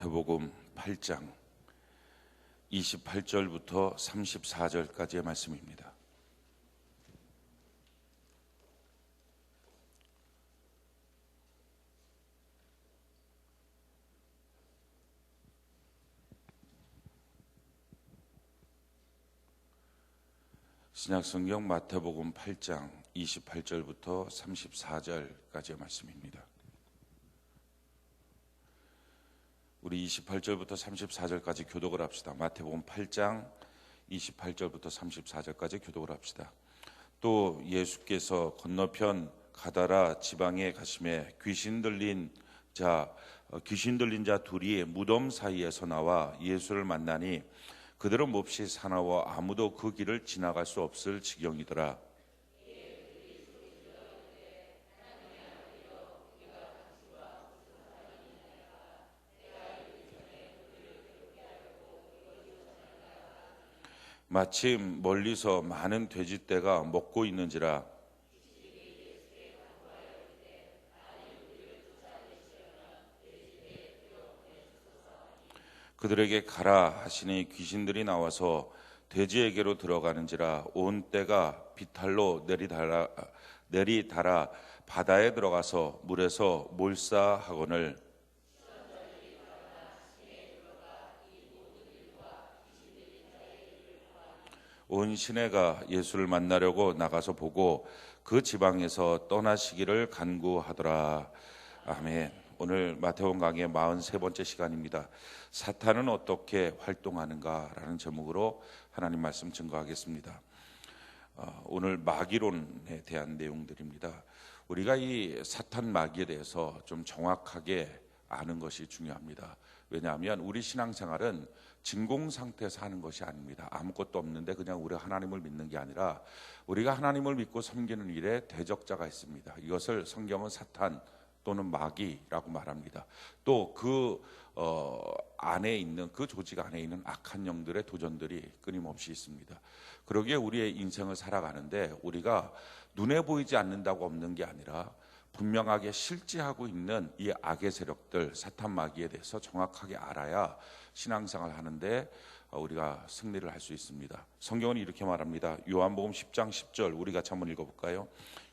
마태복음 8장 28절부터 34절까지의 말씀입니다. 신약성경 마태복음 8장 28절부터 34절까지의 말씀입니다. 우리 28절부터 34절까지 교독을 합시다. 마태복음 8장 28절부터 34절까지 교독을 합시다. 또 예수께서 건너편 가다라 지방에 가심에 귀신 들린 자 둘이 무덤 사이에서 나와 예수를 만나니 그들은 몹시 사나워 아무도 그 길을 지나갈 수 없을 지경이더라. 마침 멀리서 많은 돼지떼가 먹고 있는지라 그들에게 가라 하시니 귀신들이 나와서 돼지에게로 들어가는지라 온 떼가 비탈로 내리달아 바다에 들어가서 물에서 몰사하거늘 온 시내가 예수를 만나려고 나가서 보고 그 지방에서 떠나시기를 간구하더라. 아멘. 오늘 마태복음 강의 43번째 시간입니다. 사탄은 어떻게 활동하는가라는 제목으로 하나님 말씀 증거하겠습니다. 오늘 마귀론에 대한 내용들입니다. 우리가 이 사탄 마귀에 대해서 좀 정확하게 아는 것이 중요합니다. 왜냐하면 우리 신앙생활은 진공 상태에서 하는 것이 아닙니다. 아무것도 없는데 그냥 우리가 하나님을 믿는 게 아니라 우리가 하나님을 믿고 섬기는 일에 대적자가 있습니다. 이것을 성경은 사탄 또는 마귀라고 말합니다. 또 그 안에 있는 그 조직 안에 있는 악한 영들의 도전들이 끊임없이 있습니다. 그러기에 우리의 인생을 살아가는데 우리가 눈에 보이지 않는다고 없는 게 아니라 분명하게 실제하고 있는 이 악의 세력들, 사탄 마귀에 대해서 정확하게 알아야 신앙생활 하는데 우리가 승리를 할 수 있습니다. 성경은 이렇게 말합니다. 요한복음 10장 10절 우리 같이 한번 읽어볼까요?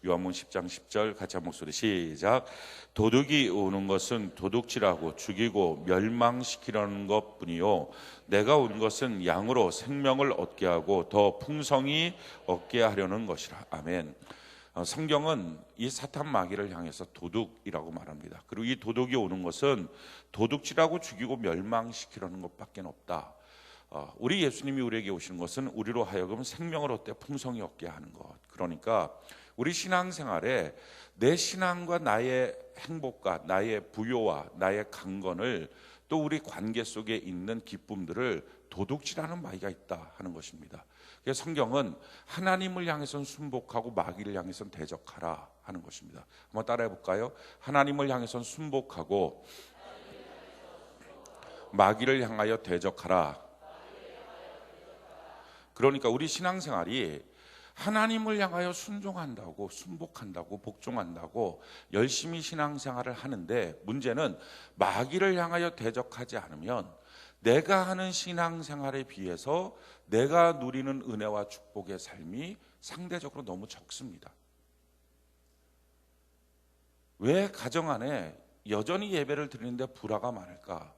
요한복음 10장 10절 같이 한 목소리 시작. 도둑이 오는 것은 도둑질하고 죽이고 멸망시키려는 것뿐이요 내가 온 것은 양으로 생명을 얻게 하고 더 풍성히 얻게 하려는 것이라. 아멘. 성경은 이 사탄 마귀를 향해서 도둑이라고 말합니다. 그리고 이 도둑이 오는 것은 도둑질하고 죽이고 멸망시키려는 것밖에 없다. 우리 예수님이 우리에게 오시는 것은 우리로 하여금 생명을 얻되 풍성히 얻게 하는 것. 그러니까 우리 신앙생활에 내 신앙과 나의 행복과 나의 부요와 나의 강건을 또 우리 관계 속에 있는 기쁨들을 도둑질하는 마귀가 있다 하는 것입니다. 그래서 성경은 하나님을 향해서는 순복하고 마귀를 향해서는 대적하라 하는 것입니다. 한번 따라해 볼까요? 하나님을 향해서는 순복하고 마귀를 향하여 대적하라. 그러니까 우리 신앙생활이 하나님을 향하여 순종한다고 순복한다고 복종한다고 열심히 신앙생활을 하는데 문제는 마귀를 향하여 대적하지 않으면 내가 하는 신앙생활에 비해서 내가 누리는 은혜와 축복의 삶이 상대적으로 너무 적습니다. 왜 가정 안에 여전히 예배를 드리는데 불화가 많을까?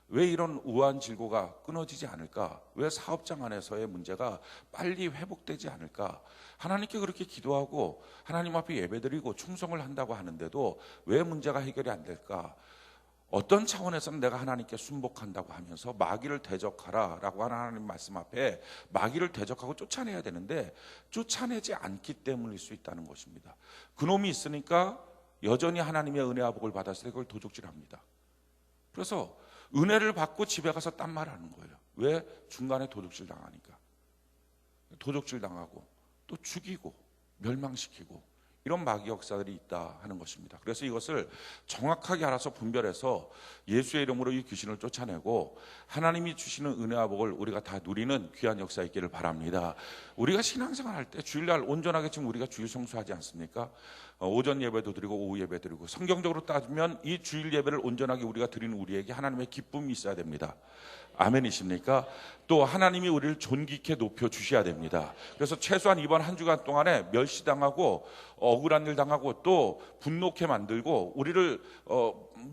왜 이런 우한 질고가 끊어지지 않을까? 왜 사업장 안에서의 문제가 빨리 회복되지 않을까? 하나님께 그렇게 기도하고 하나님 앞에 예배드리고 충성을 한다고 하는데도 왜 문제가 해결이 안 될까? 어떤 차원에서는 내가 하나님께 순복한다고 하면서 마귀를 대적하라라고 하는 하나님 말씀 앞에 마귀를 대적하고 쫓아내야 되는데 쫓아내지 않기 때문일 수 있다는 것입니다. 그놈이 있으니까 여전히 하나님의 은혜와 복을 받았을 때 그걸 도둑질합니다. 그래서 은혜를 받고 집에 가서 딴 말 하는 거예요. 왜? 중간에 도둑질 당하니까. 도둑질 당하고 또 죽이고 멸망시키고 이런 마귀 역사들이 있다 하는 것입니다. 그래서 이것을 정확하게 알아서 분별해서 예수의 이름으로 이 귀신을 쫓아내고 하나님이 주시는 은혜와 복을 우리가 다 누리는 귀한 역사 있기를 바랍니다. 우리가 신앙생활 할 때 주일날 온전하게 지금 우리가 주일 성수하지 않습니까? 오전 예배도 드리고 오후 예배 드리고, 성경적으로 따지면 이 주일 예배를 온전하게 우리가 드리는 우리에게 하나님의 기쁨이 있어야 됩니다. 아멘이십니까? 또 하나님이 우리를 존귀케 높여 주셔야 됩니다. 그래서 최소한 이번 한 주간 동안에 멸시당하고 억울한 일 당하고 또 분노케 만들고 우리를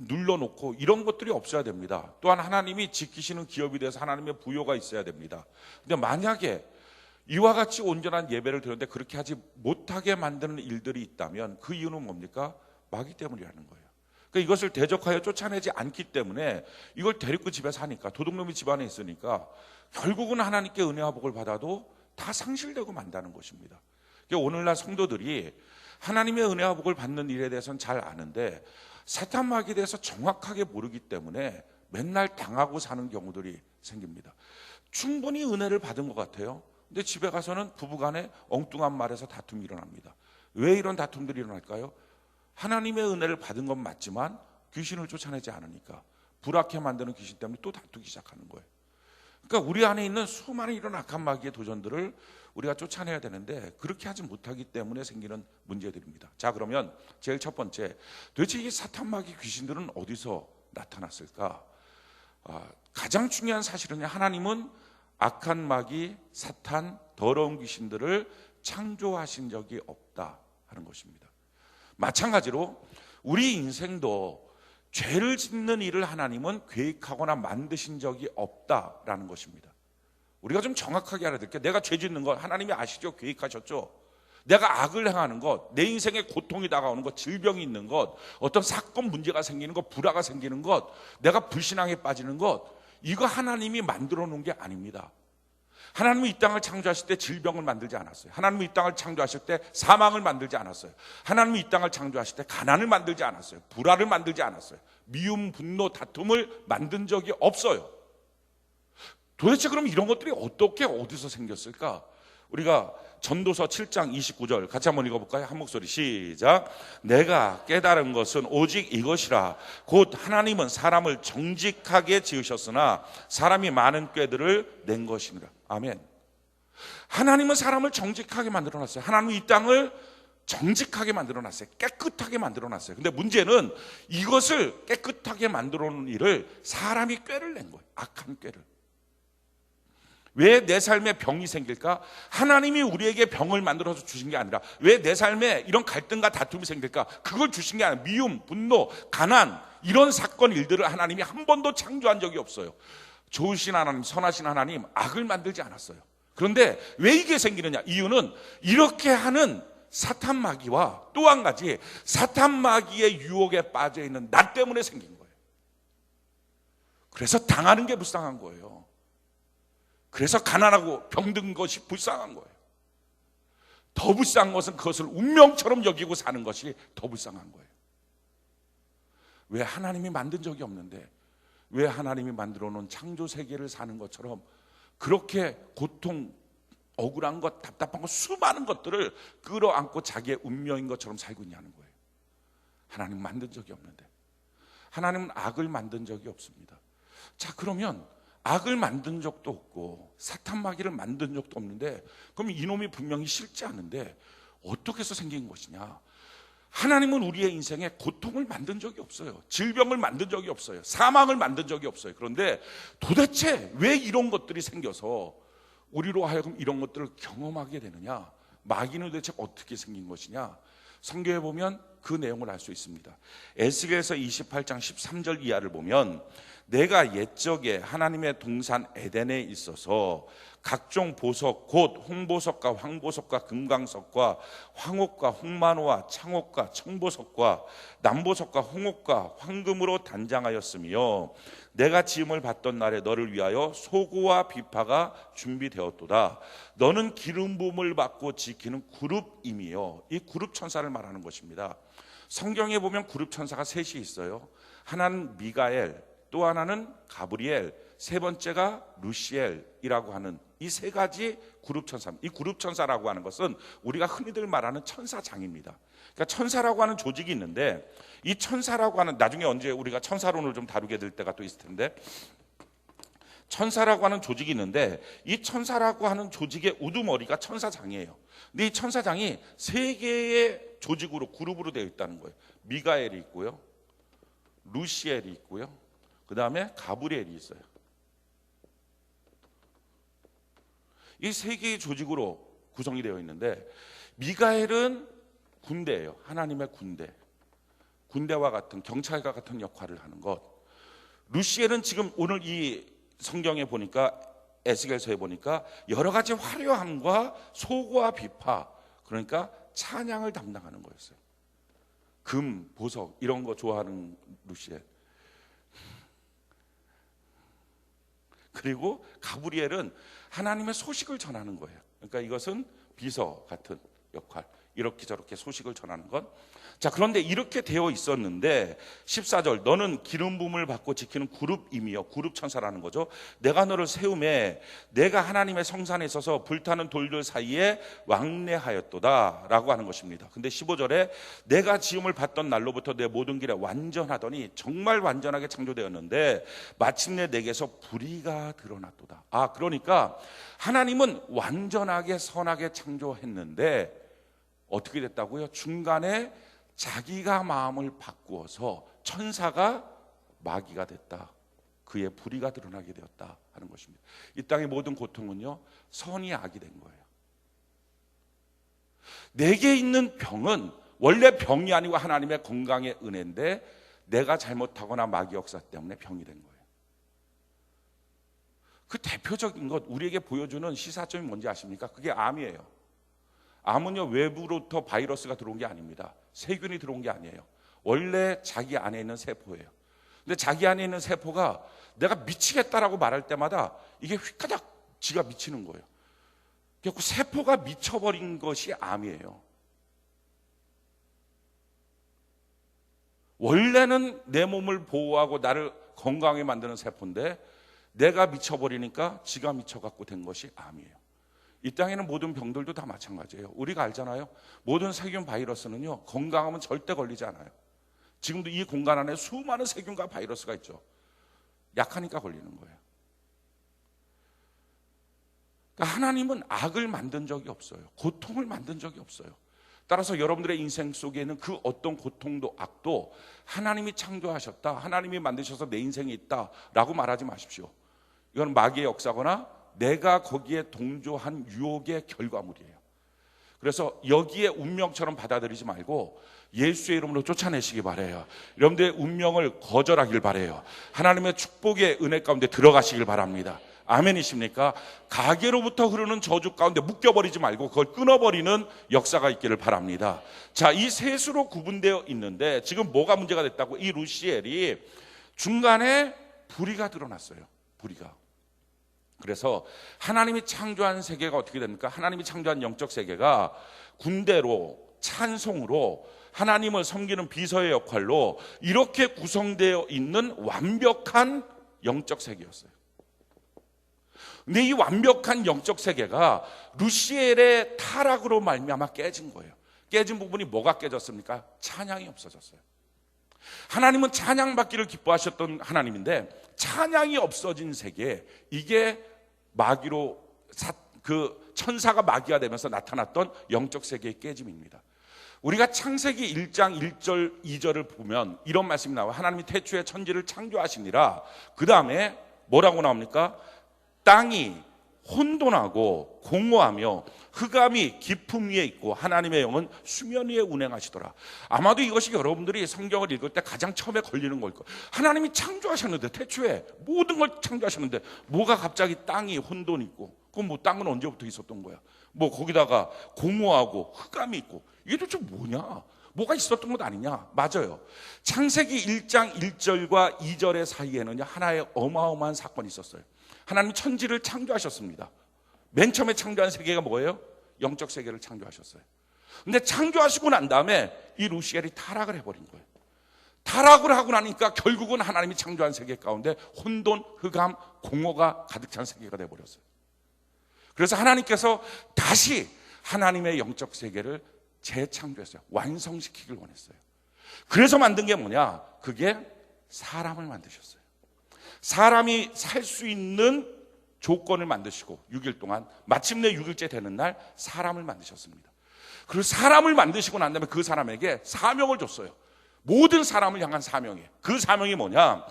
눌러놓고 이런 것들이 없어야 됩니다. 또한 하나님이 지키시는 기업이 돼서 하나님의 부요가 있어야 됩니다. 근데 만약에 이와 같이 온전한 예배를 드렸는데 그렇게 하지 못하게 만드는 일들이 있다면 그 이유는 뭡니까? 마귀 때문이라는 거예요. 그러니까 이것을 대적하여 쫓아내지 않기 때문에 이걸 데리고 집에 사니까, 도둑놈이 집안에 있으니까 결국은 하나님께 은혜와 복을 받아도 다 상실되고 만다는 것입니다. 그러니까 오늘날 성도들이 하나님의 은혜와 복을 받는 일에 대해서는 잘 아는데 사탄 마귀에 대해서 정확하게 모르기 때문에 맨날 당하고 사는 경우들이 생깁니다. 충분히 은혜를 받은 것 같아요. 근데 집에 가서는 부부간에 엉뚱한 말에서 다툼이 일어납니다. 왜 이런 다툼들이 일어날까요? 하나님의 은혜를 받은 건 맞지만 귀신을 쫓아내지 않으니까, 불악해 만드는 귀신 때문에 또 다투기 시작하는 거예요. 그러니까 우리 안에 있는 수많은 이런 악한 마귀의 도전들을 우리가 쫓아내야 되는데 그렇게 하지 못하기 때문에 생기는 문제들입니다. 자, 그러면 제일 첫 번째, 도대체 이 사탄 마귀 귀신들은 어디서 나타났을까? 가장 중요한 사실은 하나님은 악한 마귀, 사탄, 더러운 귀신들을 창조하신 적이 없다 하는 것입니다. 마찬가지로 우리 인생도 죄를 짓는 일을 하나님은 계획하거나 만드신 적이 없다라는 것입니다. 우리가 좀 정확하게 알아들게요. 내가 죄 짓는 것 하나님이 아시죠? 계획하셨죠? 내가 악을 행하는 것, 내 인생에 고통이 다가오는 것, 질병이 있는 것, 어떤 사건 문제가 생기는 것, 불화가 생기는 것, 내가 불신앙에 빠지는 것, 이거 하나님이 만들어 놓은 게 아닙니다. 하나님은 이 땅을 창조하실 때 질병을 만들지 않았어요. 하나님은 이 땅을 창조하실 때 사망을 만들지 않았어요. 하나님은 이 땅을 창조하실 때 가난을 만들지 않았어요. 불화를 만들지 않았어요. 미움, 분노, 다툼을 만든 적이 없어요. 도대체 그럼 이런 것들이 어떻게 어디서 생겼을까? 우리가 전도서 7장 29절 같이 한번 읽어볼까요? 한 목소리 시작. 내가 깨달은 것은 오직 이것이라. 곧 하나님은 사람을 정직하게 지으셨으나 사람이 많은 꾀들을 낸 것이니라. 아멘. 하나님은 사람을 정직하게 만들어놨어요. 하나님은 이 땅을 정직하게 만들어놨어요. 깨끗하게 만들어놨어요. 근데 문제는 이것을 깨끗하게 만들어놓은 일을 사람이 꾀를 낸 거예요. 악한 꾀를. 왜 내 삶에 병이 생길까? 하나님이 우리에게 병을 만들어서 주신 게 아니라 왜 내 삶에 이런 갈등과 다툼이 생길까? 그걸 주신 게 아니라 미움, 분노, 가난, 이런 사건 일들을 하나님이 한 번도 창조한 적이 없어요. 좋으신 하나님, 선하신 하나님, 악을 만들지 않았어요. 그런데 왜 이게 생기느냐? 이유는 이렇게 하는 사탄 마귀와 또 한 가지 사탄 마귀의 유혹에 빠져 있는 나 때문에 생긴 거예요. 그래서 당하는 게 불쌍한 거예요. 그래서 가난하고 병든 것이 불쌍한 거예요. 더 불쌍한 것은 그것을 운명처럼 여기고 사는 것이 더 불쌍한 거예요. 왜 하나님이 만든 적이 없는데 왜 하나님이 만들어 놓은 창조 세계를 사는 것처럼 그렇게 고통, 억울한 것, 답답한 것, 수많은 것들을 끌어안고 자기의 운명인 것처럼 살고 있냐는 거예요. 하나님 만든 적이 없는데, 하나님은 악을 만든 적이 없습니다. 자, 그러면 악을 만든 적도 없고 사탄 마귀를 만든 적도 없는데 그럼 이놈이 분명히 싫지 않은데 어떻게 해서 생긴 것이냐? 하나님은 우리의 인생에 고통을 만든 적이 없어요. 질병을 만든 적이 없어요. 사망을 만든 적이 없어요. 그런데 도대체 왜 이런 것들이 생겨서 우리로 하여금 이런 것들을 경험하게 되느냐? 마귀는 도대체 어떻게 생긴 것이냐? 성경에 보면 그 내용을 알 수 있습니다. 에스겔서 28장 13절 이하를 보면 내가 옛적에 하나님의 동산 에덴에 있어서 각종 보석 곧 홍보석과 황보석과 금강석과 황옥과 홍만호와 창옥과 청보석과 남보석과 홍옥과 황금으로 단장하였으며 내가 지음을 받던 날에 너를 위하여 소고와 비파가 준비되었도다. 너는 기름 부음을 받고 지키는 그룹임이요. 이 그룹 천사를 말하는 것입니다. 성경에 보면 그룹 천사가 셋이 있어요. 하나는 미가엘, 또 하나는 가브리엘, 세 번째가 루시엘이라고 하는 이 세 가지 그룹 천사입니다. 이 그룹 천사라고 하는 것은 우리가 흔히들 말하는 천사장입니다. 그러니까 천사라고 하는 조직이 있는데 이 천사라고 하는, 나중에 언제 우리가 천사론을 좀 다루게 될 때가 또 있을 텐데, 천사라고 하는 조직이 있는데 이 천사라고 하는 조직의 우두머리가 천사장이에요. 근데 이 천사장이 세 개의 조직으로 그룹으로 되어 있다는 거예요. 미가엘이 있고요, 루시엘이 있고요, 그 다음에 가브리엘이 있어요. 이 세 개의 조직으로 구성이 되어 있는데, 미가엘은 군대예요. 하나님의 군대. 군대와 같은, 경찰과 같은 역할을 하는 것. 루시엘은 지금 오늘 이 성경에 보니까, 에스겔서에 보니까 여러 가지 화려함과 소고와 비파, 그러니까 찬양을 담당하는 거였어요. 금, 보석 이런 거 좋아하는 루시엘. 그리고 가브리엘은 하나님의 소식을 전하는 거예요. 그러니까 이것은 비서 같은 역할, 이렇게 저렇게 소식을 전하는 것. 자, 그런데 이렇게 되어 있었는데 14절, 너는 기름 부음을 받고 지키는 그룹임이요, 그룹 천사라는 거죠. 내가 너를 세움에 내가 하나님의 성산에 있어서 불타는 돌들 사이에 왕래하였도다 라고 하는 것입니다. 근데 15절에 내가 지음을 받던 날로부터 내 모든 길에 완전하더니, 정말 완전하게 창조되었는데 마침내 내게서 불의가 드러났도다. 그러니까 하나님은 완전하게 선하게 창조했는데 어떻게 됐다고요? 중간에 자기가 마음을 바꾸어서 천사가 마귀가 됐다. 그의 불의가 드러나게 되었다 하는 것입니다. 이 땅의 모든 고통은요, 선이 악이 된 거예요. 내게 있는 병은 원래 병이 아니고 하나님의 건강의 은혜인데 내가 잘못하거나 마귀 역사 때문에 병이 된 거예요. 그 대표적인 것, 우리에게 보여주는 시사점이 뭔지 아십니까? 그게 암이에요. 암은요, 외부로부터 바이러스가 들어온 게 아닙니다. 세균이 들어온 게 아니에요. 원래 자기 안에 있는 세포예요. 근데 자기 안에 있는 세포가 내가 미치겠다라고 말할 때마다 이게 휘까닥 지가 미치는 거예요. 결국 세포가 미쳐버린 것이 암이에요. 원래는 내 몸을 보호하고 나를 건강하게 만드는 세포인데 내가 미쳐버리니까 지가 미쳐갖고 된 것이 암이에요. 이 땅에는 모든 병들도 다 마찬가지예요. 우리가 알잖아요. 모든 세균 바이러스는요, 건강하면 절대 걸리지 않아요. 지금도 이 공간 안에 수많은 세균과 바이러스가 있죠. 약하니까 걸리는 거예요. 그러니까 하나님은 악을 만든 적이 없어요. 고통을 만든 적이 없어요. 따라서 여러분들의 인생 속에는 그 어떤 고통도 악도 하나님이 창조하셨다, 하나님이 만드셔서 내 인생에 있다라고 말하지 마십시오. 이건 마귀의 역사거나 내가 거기에 동조한 유혹의 결과물이에요. 그래서 여기에 운명처럼 받아들이지 말고 예수의 이름으로 쫓아내시기 바라요. 여러분들의 운명을 거절하길 바라요. 하나님의 축복의 은혜 가운데 들어가시길 바랍니다. 아멘이십니까? 가게로부터 흐르는 저주 가운데 묶여버리지 말고 그걸 끊어버리는 역사가 있기를 바랍니다. 자, 이 셋으로 구분되어 있는데 지금 뭐가 문제가 됐다고? 이 루시엘이 중간에 불의가 드러났어요. 불의가. 그래서 하나님이 창조한 세계가 어떻게 됩니까? 하나님이 창조한 영적 세계가 군대로, 찬송으로, 하나님을 섬기는 비서의 역할로 이렇게 구성되어 있는 완벽한 영적 세계였어요. 근데 이 완벽한 영적 세계가 루시엘의 타락으로 말미암아 깨진 거예요. 깨진 부분이 뭐가 깨졌습니까? 찬양이 없어졌어요. 하나님은 찬양받기를 기뻐하셨던 하나님인데 찬양이 없어진 세계, 이게 마귀로 그 천사가 마귀가 되면서 나타났던 영적 세계의 깨짐입니다. 우리가 창세기 1장 1절 2절을 보면 이런 말씀이 나와요. 하나님이 태초에 천지를 창조하시니라. 그 다음에 뭐라고 나옵니까? 땅이 혼돈하고 공허하며 흑암이 깊음 위에 있고 하나님의 영은 수면 위에 운행하시더라. 아마도 이것이 여러분들이 성경을 읽을 때 가장 처음에 걸리는 걸 거예요. 하나님이 창조하셨는데, 태초에 모든 걸 창조하셨는데 뭐가 갑자기 땅이 혼돈이 있고, 그럼 뭐 땅은 언제부터 있었던 거야? 뭐 거기다가 공허하고 흑암이 있고, 이게 도대체 뭐냐? 뭐가 있었던 것 아니냐? 맞아요. 창세기 1장 1절과 2절의 사이에는요, 하나의 어마어마한 사건이 있었어요. 하나님 천지를 창조하셨습니다. 맨 처음에 창조한 세계가 뭐예요? 영적 세계를 창조하셨어요. 근데 창조하시고 난 다음에 이 루시엘이 타락을 해버린 거예요. 타락을 하고 나니까 결국은 하나님이 창조한 세계 가운데 혼돈, 흑암, 공허가 가득 찬 세계가 돼버렸어요. 그래서 하나님께서 다시 하나님의 영적 세계를 재창조했어요. 완성시키길 원했어요. 그래서 만든 게 뭐냐? 그게 사람을 만드셨어요. 사람이 살 수 있는 조건을 만드시고 6일 동안, 마침내 6일째 되는 날 사람을 만드셨습니다. 그리고 사람을 만드시고 난 다음에 그 사람에게 사명을 줬어요. 모든 사람을 향한 사명이에요. 그 사명이 뭐냐?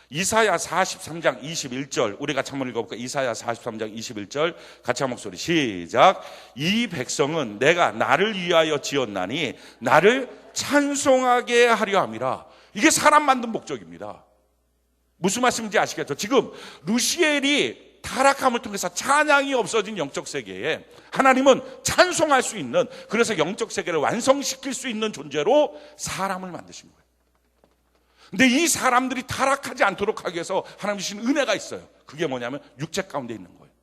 이사야 43장 21절, 우리 같이 한번 읽어볼까요? 이사야 43장 21절 같이 한 목소리 시작. 이 백성은 내가 나를 위하여 지었나니 나를 찬송하게 하려 함이라. 이게 사람 만든 목적입니다. 무슨 말씀인지 아시겠죠? 지금 루시엘이 타락함을 통해서 찬양이 없어진 영적 세계에 하나님은 찬송할 수 있는, 그래서 영적 세계를 완성시킬 수 있는 존재로 사람을 만드신 거예요. 근데 이 사람들이 타락하지 않도록 하기 위해서 하나님 주신 은혜가 있어요. 그게 뭐냐면 육체 가운데 있는 거예요.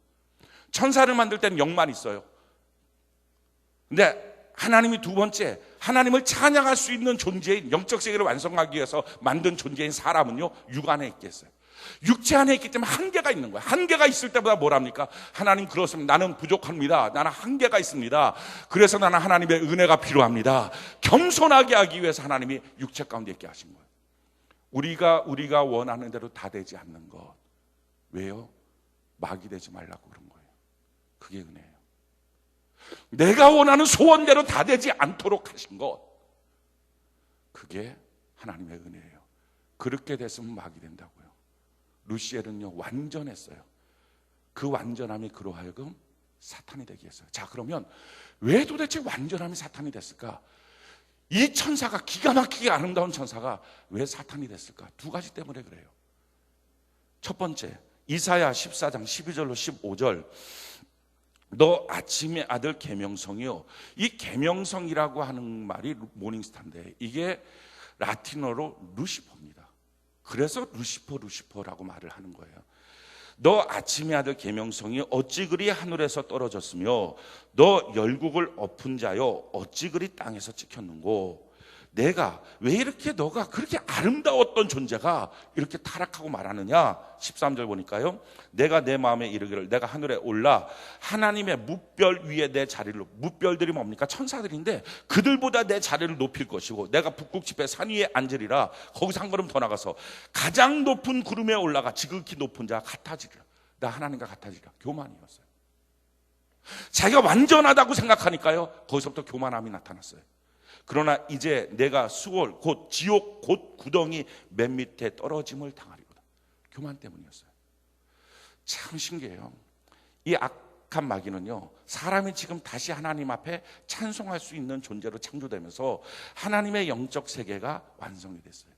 천사를 만들 때는 영만 있어요. 근데 하나님이 두 번째, 하나님을 찬양할 수 있는 존재인, 영적 세계를 완성하기 위해서 만든 존재인 사람은요, 육 안에 있겠어요. 육체 안에 있기 때문에 한계가 있는 거예요. 한계가 있을 때보다 뭐랍니까? 하나님, 그렇습니다. 나는 부족합니다. 나는 한계가 있습니다. 그래서 나는 하나님의 은혜가 필요합니다. 겸손하게 하기 위해서 하나님이 육체 가운데 있게 하신 거예요. 우리가 원하는 대로 다 되지 않는 것. 왜요? 막이 되지 말라고 그런 거예요. 그게 은혜예요. 내가 원하는 소원대로 다 되지 않도록 하신 것. 그게 하나님의 은혜예요. 그렇게 됐으면 막이 된다고요. 루시엘은요, 완전했어요. 그 완전함이 그로 하여금 사탄이 되게 했어요. 자, 그러면 왜 도대체 완전함이 사탄이 됐을까? 이 천사가, 기가 막히게 아름다운 천사가 왜 사탄이 됐을까? 두 가지 때문에 그래요. 첫 번째, 이사야 14장 12절로 15절. 너 아침의 아들 계명성이요. 이 계명성이라고 하는 말이 모닝스타인데 이게 라틴어로 루시퍼입니다. 그래서 루시퍼라고 말을 하는 거예요. 너 아침의 아들 계명성이 어찌 그리 하늘에서 떨어졌으며 너 열국을 엎은 자여 어찌 그리 땅에서 찍혔는고. 내가 왜 이렇게 너가 그렇게 아름다웠던 존재가 이렇게 타락하고 말하느냐. 13절 보니까요, 내가 내 마음에 이르기를 내가 하늘에 올라 하나님의 뭇별 위에 내 자리를, 뭇별들이 뭡니까? 천사들인데 그들보다 내 자리를 높일 것이고 내가 북극지폐 산 위에 앉으리라. 거기서 한 걸음 더 나가서 가장 높은 구름에 올라가 지극히 높은 자 같아지리라. 나 하나님과 같아지리라. 교만이었어요. 자기가 완전하다고 생각하니까요, 거기서부터 교만함이 나타났어요. 그러나 이제 내가 수월 곧 지옥 곧 구덩이 맨 밑에 떨어짐을 당하리로다. 교만 때문이었어요. 참 신기해요. 이 악한 마귀는요, 사람이 지금 다시 하나님 앞에 찬송할 수 있는 존재로 창조되면서 하나님의 영적 세계가 완성이 됐어요.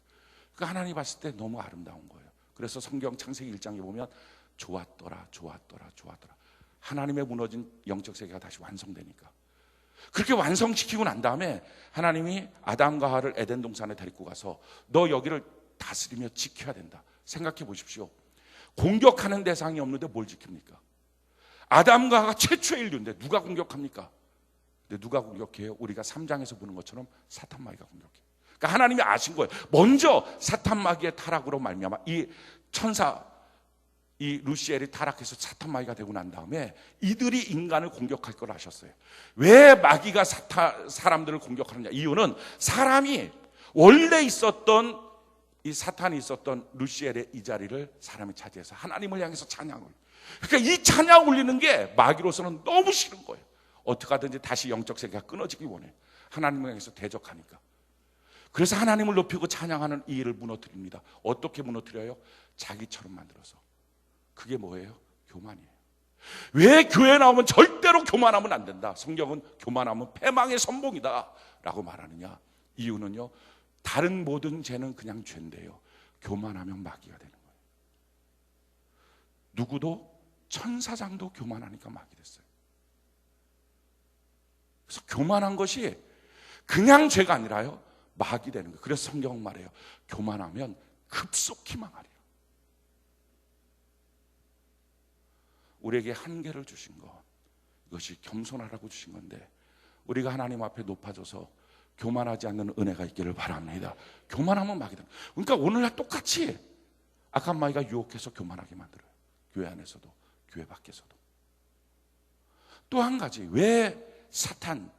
그 하나님 봤을 때 너무 아름다운 거예요. 그래서 성경 창세기 1장에 보면 좋았더라. 하나님의 무너진 영적 세계가 다시 완성되니까. 그렇게 완성시키고 난 다음에 하나님이 아담과 하와를 에덴 동산에 데리고 가서 너 여기를 다스리며 지켜야 된다. 생각해 보십시오. 공격하는 대상이 없는데 뭘 지킵니까? 아담과 하와가 최초의 인류인데 누가 공격합니까? 근데 누가 공격해요? 우리가 3장에서 보는 것처럼 사탄 마귀가 공격해요. 그러니까 하나님이 아신 거예요. 먼저 사탄 마귀의 타락으로 말미암아 이 천사, 이 루시엘이 타락해서 사탄 마귀가 되고 난 다음에 이들이 인간을 공격할 걸 아셨어요. 왜 마귀가 사람들을 공격하느냐? 이유는 사람이 원래 있었던, 이 사탄이 있었던 루시엘의 이 자리를 사람이 차지해서 하나님을 향해서 찬양을, 그러니까 이 찬양 올리는 게 마귀로서는 너무 싫은 거예요. 어떻게 하든지 다시 영적 세계가 끊어지기 원해요. 하나님을 향해서 대적하니까. 그래서 하나님을 높이고 찬양하는 이 일을 무너뜨립니다. 어떻게 무너뜨려요? 자기처럼 만들어서. 그게 뭐예요? 교만이에요. 왜 교회 나오면 절대로 교만하면 안 된다, 성경은 교만하면 패망의 선봉이다 라고 말하느냐? 이유는요, 다른 모든 죄는 그냥 죄인데요, 교만하면 마귀가 되는 거예요. 누구도, 천사장도 교만하니까 마귀 됐어요. 그래서 교만한 것이 그냥 죄가 아니라요, 마귀 되는 거예요. 그래서 성경은 말해요, 교만하면 급속히 망하리라. 우리에게 한계를 주신 것, 이것이 겸손하라고 주신 건데 우리가 하나님 앞에 높아져서 교만하지 않는 은혜가 있기를 바랍니다. 교만하면 마귀다. 그러니까 오늘날 똑같이 악한 마귀가 유혹해서 교만하게 만들어요. 교회 안에서도 교회 밖에서도. 또 한 가지, 왜 사탄,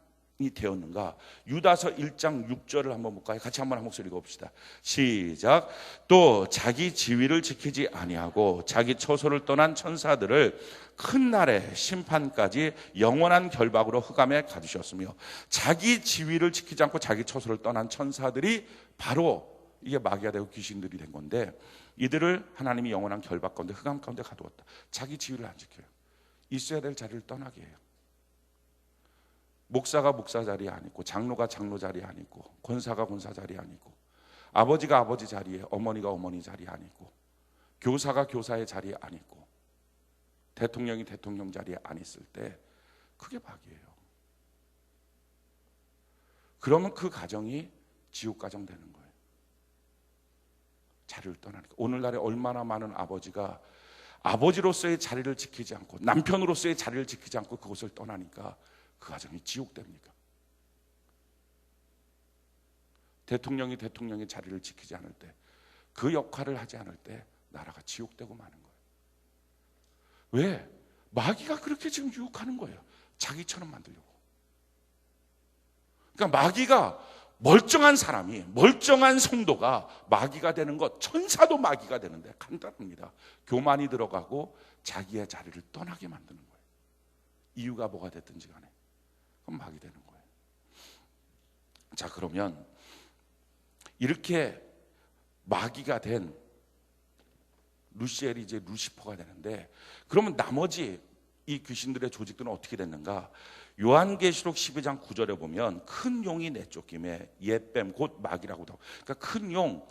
되었는가? 유다서 1장 6절을 한번 볼까요? 같이 한번 한 목소리 읽어봅시다. 시작. 또 자기 지위를 지키지 아니하고 자기 처소를 떠난 천사들을 큰 날의 심판까지 영원한 결박으로 흑암에 가두셨으며, 자기 지위를 지키지 않고 자기 처소를 떠난 천사들이 바로 이게 마귀가 되고 귀신들이 된 건데, 이들을 하나님이 영원한 결박 가운데 흑암 가운데 가두었다. 자기 지위를 안 지켜요. 있어야 될 자리를 떠나게 해요. 목사가 목사 자리에 안 있고, 장로가 장로 자리에 안 있고, 권사가 권사 자리에 안 있고, 아버지가 아버지 자리에, 어머니가 어머니 자리에 안 있고, 교사가 교사의 자리에 안 있고, 대통령이 대통령 자리에 안 있을 때 그게 마귀예요. 그러면 그 가정이 지옥 가정 되는 거예요. 자리를 떠나니까. 오늘날에 얼마나 많은 아버지가 아버지로서의 자리를 지키지 않고, 남편으로서의 자리를 지키지 않고 그것을 떠나니까 그 가정이 지옥됩니까? 대통령이 대통령의 자리를 지키지 않을 때, 그 역할을 하지 않을 때 나라가 지옥되고 마는 거예요. 왜? 마귀가 그렇게 지금 유혹하는 거예요. 자기처럼 만들려고. 그러니까 마귀가, 멀쩡한 사람이, 멀쩡한 성도가 마귀가 되는 것, 천사도 마귀가 되는데 간단합니다. 교만이 들어가고 자기의 자리를 떠나게 만드는 거예요. 이유가 뭐가 됐든지 간에 그럼 마귀 되는 거예요. 자, 그러면 이렇게 마귀가 된 루시엘이 이제 루시퍼가 되는데, 그러면 나머지 이 귀신들의 조직들은 어떻게 됐는가? 요한계시록 12장 9절에 보면 큰 용이 내쫓김에 옛뱀, 곧 마귀라고도 하고, 그러니까 큰 용,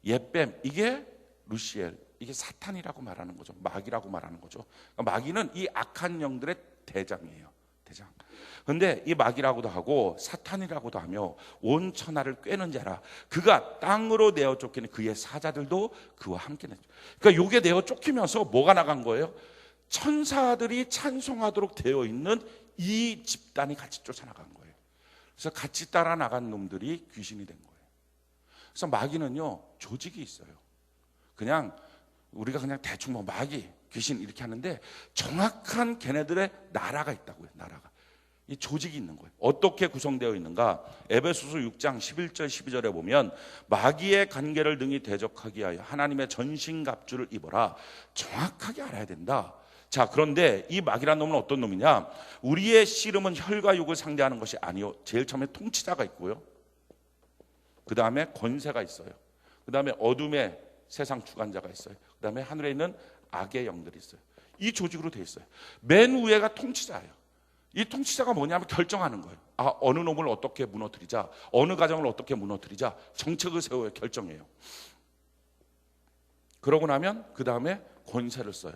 옛뱀, 이게 루시엘, 이게 사탄이라고 말하는 거죠. 마귀라고 말하는 거죠. 그러니까 마귀는 이 악한 영들의 대장이에요. 대장. 그런데 이 마귀라고도 하고 사탄이라고도 하며 온 천하를 꿰는 자라, 그가 땅으로 내어 쫓기는 그의 사자들도 그와 함께 내쫓. 그러니까 요게 내어 쫓기면서 뭐가 나간 거예요? 천사들이 찬송하도록 되어 있는 이 집단이 같이 쫓아나간 거예요. 그래서 같이 따라 나간 놈들이 귀신이 된 거예요. 그래서 마귀는요, 조직이 있어요. 그냥 우리가 그냥 대충 뭐 마귀, 귀신 이렇게 하는데 정확한 걔네들의 나라가 있다고요. 나라가. 이 조직이 있는 거예요. 어떻게 구성되어 있는가? 에베소서 6장 11절 12절에 보면 마귀의 관계를 능히 대적하기 위하여 하나님의 전신갑주를 입어라. 정확하게 알아야 된다. 자, 그런데 이 마귀라는 놈은 어떤 놈이냐? 우리의 씨름은 혈과 육을 상대하는 것이 아니요, 제일 처음에 통치자가 있고요, 그 다음에 권세가 있어요, 그 다음에 어둠의 세상 주관자가 있어요, 그 다음에 하늘에 있는 악의 영들이 있어요. 이 조직으로 돼 있어요. 맨 위에가 통치자예요. 이 통치자가 뭐냐면 결정하는 거예요. 아, 어느 놈을 어떻게 무너뜨리자, 어느 가정을 어떻게 무너뜨리자, 정책을 세워요. 결정해요. 그러고 나면 그 다음에 권세를 써요.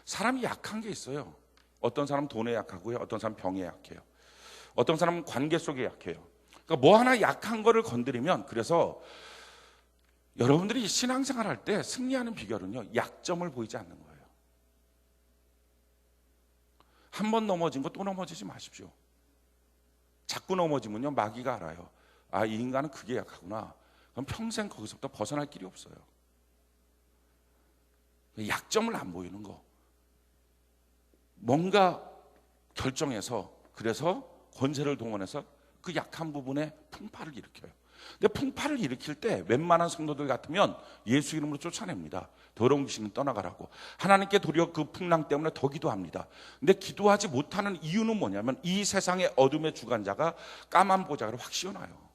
사람이 약한 게 있어요. 어떤 사람은 돈에 약하고요, 어떤 사람은 병에 약해요, 어떤 사람은 관계 속에 약해요. 그러니까 뭐 하나 약한 거를 건드리면, 그래서 여러분들이 신앙생활 할 때 승리하는 비결은요, 약점을 보이지 않는 거예요. 한 번 넘어진 거 또 넘어지지 마십시오. 자꾸 넘어지면요, 마귀가 알아요. 아, 이 인간은 그게 약하구나. 그럼 평생 거기서부터 벗어날 길이 없어요. 약점을 안 보이는 거. 뭔가 결정해서, 그래서 권세를 동원해서 그 약한 부분에 풍파를 일으켜요. 근데 풍파를 일으킬 때 웬만한 성도들 같으면 예수 이름으로 쫓아냅니다. 더러운 귀신은 떠나가라고. 하나님께 도리어 그 풍랑 때문에 더 기도합니다. 근데 기도하지 못하는 이유는 뭐냐면 이 세상의 어둠의 주관자가 까만 보자를 확 씌워놔요.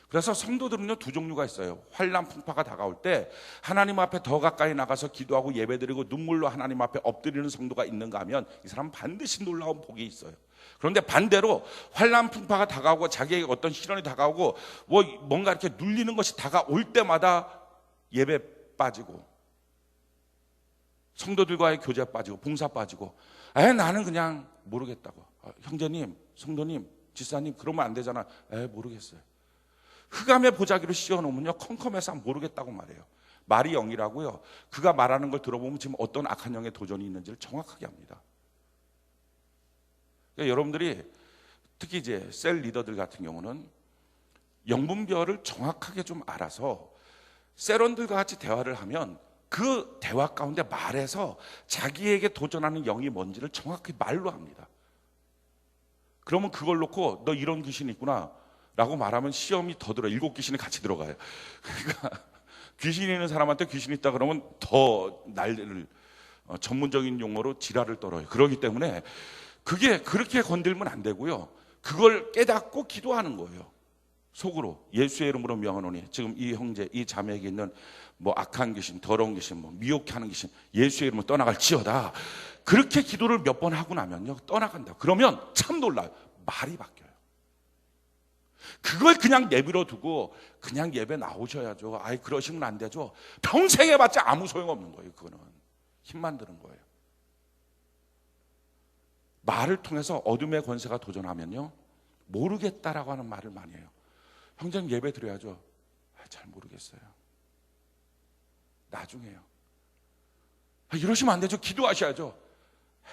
그래서 성도들은요, 두 종류가 있어요. 환난 풍파가 다가올 때 하나님 앞에 더 가까이 나가서 기도하고 예배드리고 눈물로 하나님 앞에 엎드리는 성도가 있는가 하면 이 사람은 반드시 놀라운 복이 있어요. 그런데 반대로 환난 풍파가 다가오고 자기에게 어떤 시련이 다가오고 뭔가 이렇게 눌리는 것이 다가올 때마다 예배 빠지고 성도들과의 교제 빠지고 봉사 빠지고, 나는 그냥 모르겠다고. 형제님, 성도님, 지사님, 그러면 안 되잖아. 모르겠어요. 흑암의 보자기로 씌워놓으면요, 컴컴해서 모르겠다고 말해요. 말이 영이라고요. 그가 말하는 걸 들어보면 지금 어떤 악한 영의 도전이 있는지를 정확하게 합니다. 그러니까 여러분들이 특히 이제 셀 리더들 같은 경우는 영분별을 정확하게 좀 알아서 셀원들과 같이 대화를 하면 그 대화 가운데 말해서 자기에게 도전하는 영이 뭔지를 정확히 말로 합니다. 그러면 그걸 놓고 너 이런 귀신이 있구나 라고 말하면 시험이 더 들어요. 7귀신이 같이 들어가요. 그러니까 귀신이 있는 사람한테 귀신이 있다 그러면 더 난리를, 전문적인 용어로 지랄을 떨어요. 그렇기 때문에 그게 그렇게 건들면 안 되고요. 그걸 깨닫고 기도하는 거예요. 속으로 예수의 이름으로 명하노니, 지금 이 형제 이 자매에게 있는 뭐 악한 귀신, 더러운 귀신, 뭐 미혹해 하는 귀신 예수의 이름으로 떠나갈지어다. 그렇게 기도를 몇 번 하고 나면요 떠나간다. 그러면 참 놀라요. 말이 바뀌어요. 그걸 그냥 내버려 두고 그냥 예배 나오셔야죠, 아이 그러시면 안 되죠, 평생 해봤자 아무 소용없는 거예요. 그거는 힘만 드는 거예요. 말을 통해서 어둠의 권세가 도전하면요 모르겠다라고 하는 말을 많이 해요. 형제님 예배 드려야죠. 잘 모르겠어요. 나중에요. 이러시면 안 되죠. 기도하셔야죠.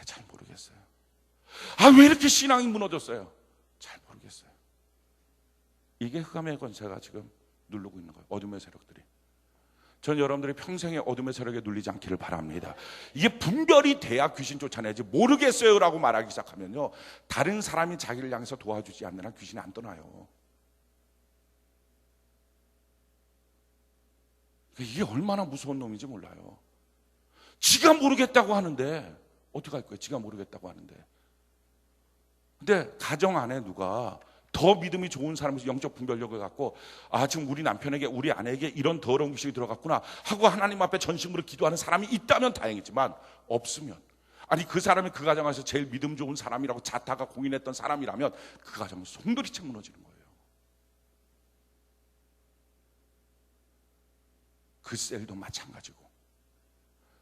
잘 모르겠어요. 왜 이렇게 신앙이 무너졌어요? 잘 모르겠어요. 이게 흑암의 권세가 지금 누르고 있는 거예요. 어둠의 세력들이. 전 여러분들이 평생에 어둠의 세력에 눌리지 않기를 바랍니다. 이게 분별이 돼야 귀신 쫓아내지, 모르겠어요 라고 말하기 시작하면요 다른 사람이 자기를 향해서 도와주지 않는 한 귀신이 안 떠나요. 이게 얼마나 무서운 놈인지 몰라요. 지가 모르겠다고 하는데 어떻게 할 거예요? 지가 모르겠다고 하는데. 근데 가정 안에 누가 더 믿음이 좋은 사람에서 영적 분별력을 갖고 지금 우리 남편에게 우리 아내에게 이런 더러운 귀신이 들어갔구나 하고 하나님 앞에 전심으로 기도하는 사람이 있다면 다행이지만 없으면, 아니 그 사람이 그 가정에서 제일 믿음 좋은 사람이라고 자타가 공인했던 사람이라면 그 가정은 송두리째 무너지는 거예요. 그 셀도 마찬가지고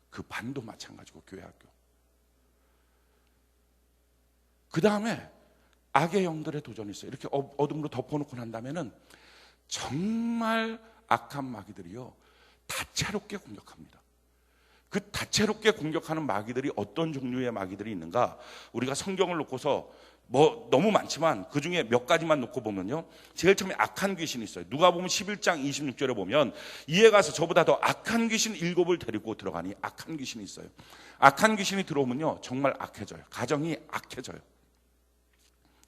그 반도 마찬가지고 교회 학교. 그 다음에 악의 영들의 도전이 있어요. 이렇게 어둠으로 덮어놓고 난 다음에는 정말 악한 마귀들이요 다채롭게 공격합니다. 그 다채롭게 공격하는 마귀들이 어떤 종류의 마귀들이 있는가, 우리가 성경을 놓고서 뭐 너무 많지만 그 중에 몇 가지만 놓고 보면요 제일 처음에 악한 귀신이 있어요. 누가복음 11장 26절에 보면 이에 가서 저보다 더 악한 귀신 7을 데리고 들어가니 악한 귀신이 있어요. 악한 귀신이 들어오면요 정말 악해져요. 가정이 악해져요.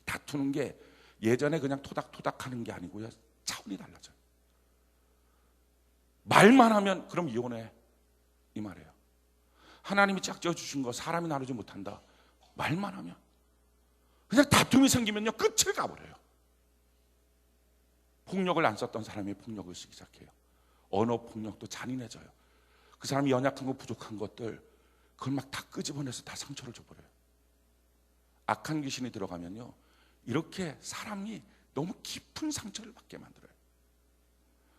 다투는 게 예전에 그냥 토닥토닥 하는 게 아니고요 차원이 달라져요. 말만 하면 그럼 이혼해 이 말이에요. 하나님이 짝지어 주신 거 사람이 나누지 못한다. 말만 하면 그냥 다툼이 생기면요 끝을 가버려요. 폭력을 안 썼던 사람이 폭력을 쓰기 시작해요. 언어 폭력도 잔인해져요. 그 사람이 연약한 거 부족한 것들 그걸 막 다 끄집어내서 다 상처를 줘버려요. 악한 귀신이 들어가면요 이렇게 사람이 너무 깊은 상처를 받게 만들어요.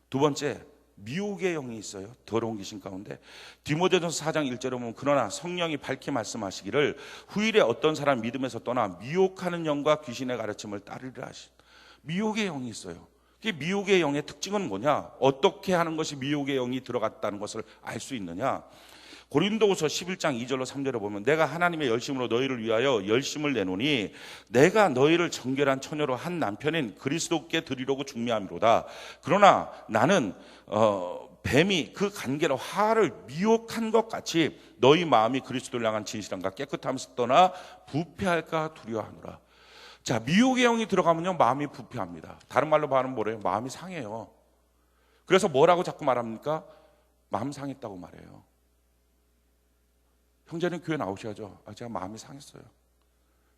두 번째, 미혹의 영이 있어요. 더러운 귀신 가운데 디모데전서 4장 1절에 보면 그러나 성령이 밝히 말씀하시기를 후일에 어떤 사람 믿음에서 떠나 미혹하는 영과 귀신의 가르침을 따르리라 하신 미혹의 영이 있어요. 이 미혹의 영의 특징은 뭐냐, 어떻게 하는 것이 미혹의 영이 들어갔다는 것을 알 수 있느냐, 고린도후서 11장 2절로 3절에 보면 내가 하나님의 열심으로 너희를 위하여 열심을 내노니 내가 너희를 정결한 처녀로 한 남편인 그리스도께 드리려고 중매함이로다. 그러나 나는 뱀이 그 간계로 화를 미혹한 것 같이 너희 마음이 그리스도를 향한 진실함과 깨끗함에서 떠나 부패할까 두려워하노라. 자, 미혹의 영이 들어가면요 마음이 부패합니다. 다른 말로 말하면 뭐래요? 마음이 상해요. 그래서 뭐라고 자꾸 말합니까? 마음 상했다고 말해요. 형제는 교회 나오셔야죠. 제가 마음이 상했어요.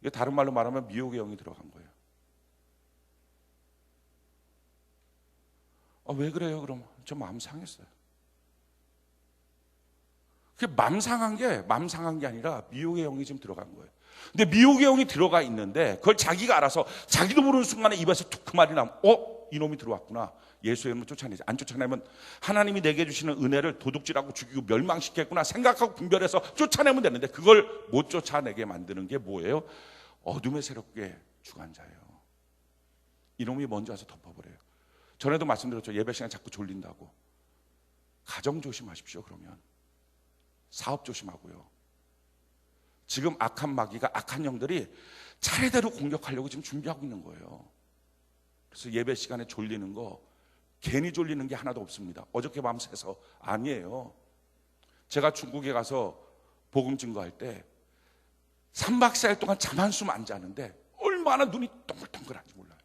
이게 다른 말로 말하면 미혹의 영이 들어간 거예요. 왜 그래요? 그럼 저 마음 상했어요. 그게 마음 상한 게 아니라 미혹의 영이 지금 들어간 거예요. 근데 미혹의 영이 들어가 있는데 그걸 자기가 알아서 자기도 모르는 순간에 입에서 툭 그 말이 나면 이놈이 들어왔구나. 예수의 이름으로 쫓아내지. 안 쫓아내면 하나님이 내게 주시는 은혜를 도둑질하고 죽이고 멸망시켰구나 생각하고 분별해서 쫓아내면 되는데 그걸 못 쫓아내게 만드는 게 뭐예요? 어둠의 세력의 주관자예요. 이놈이 먼저 와서 덮어버려요. 전에도 말씀드렸죠. 예배 시간 자꾸 졸린다고. 가정 조심하십시오. 그러면 사업 조심하고요. 지금 악한 마귀가, 악한 영들이 차례대로 공격하려고 지금 준비하고 있는 거예요. 그래서 예배 시간에 졸리는 거 괜히 졸리는 게 하나도 없습니다. 어저께 밤 새서 아니에요. 제가 중국에 가서 복음 증거할 때 3박 4일 동안 잠 한숨 안 자는데 얼마나 눈이 동글동글한지 몰라요.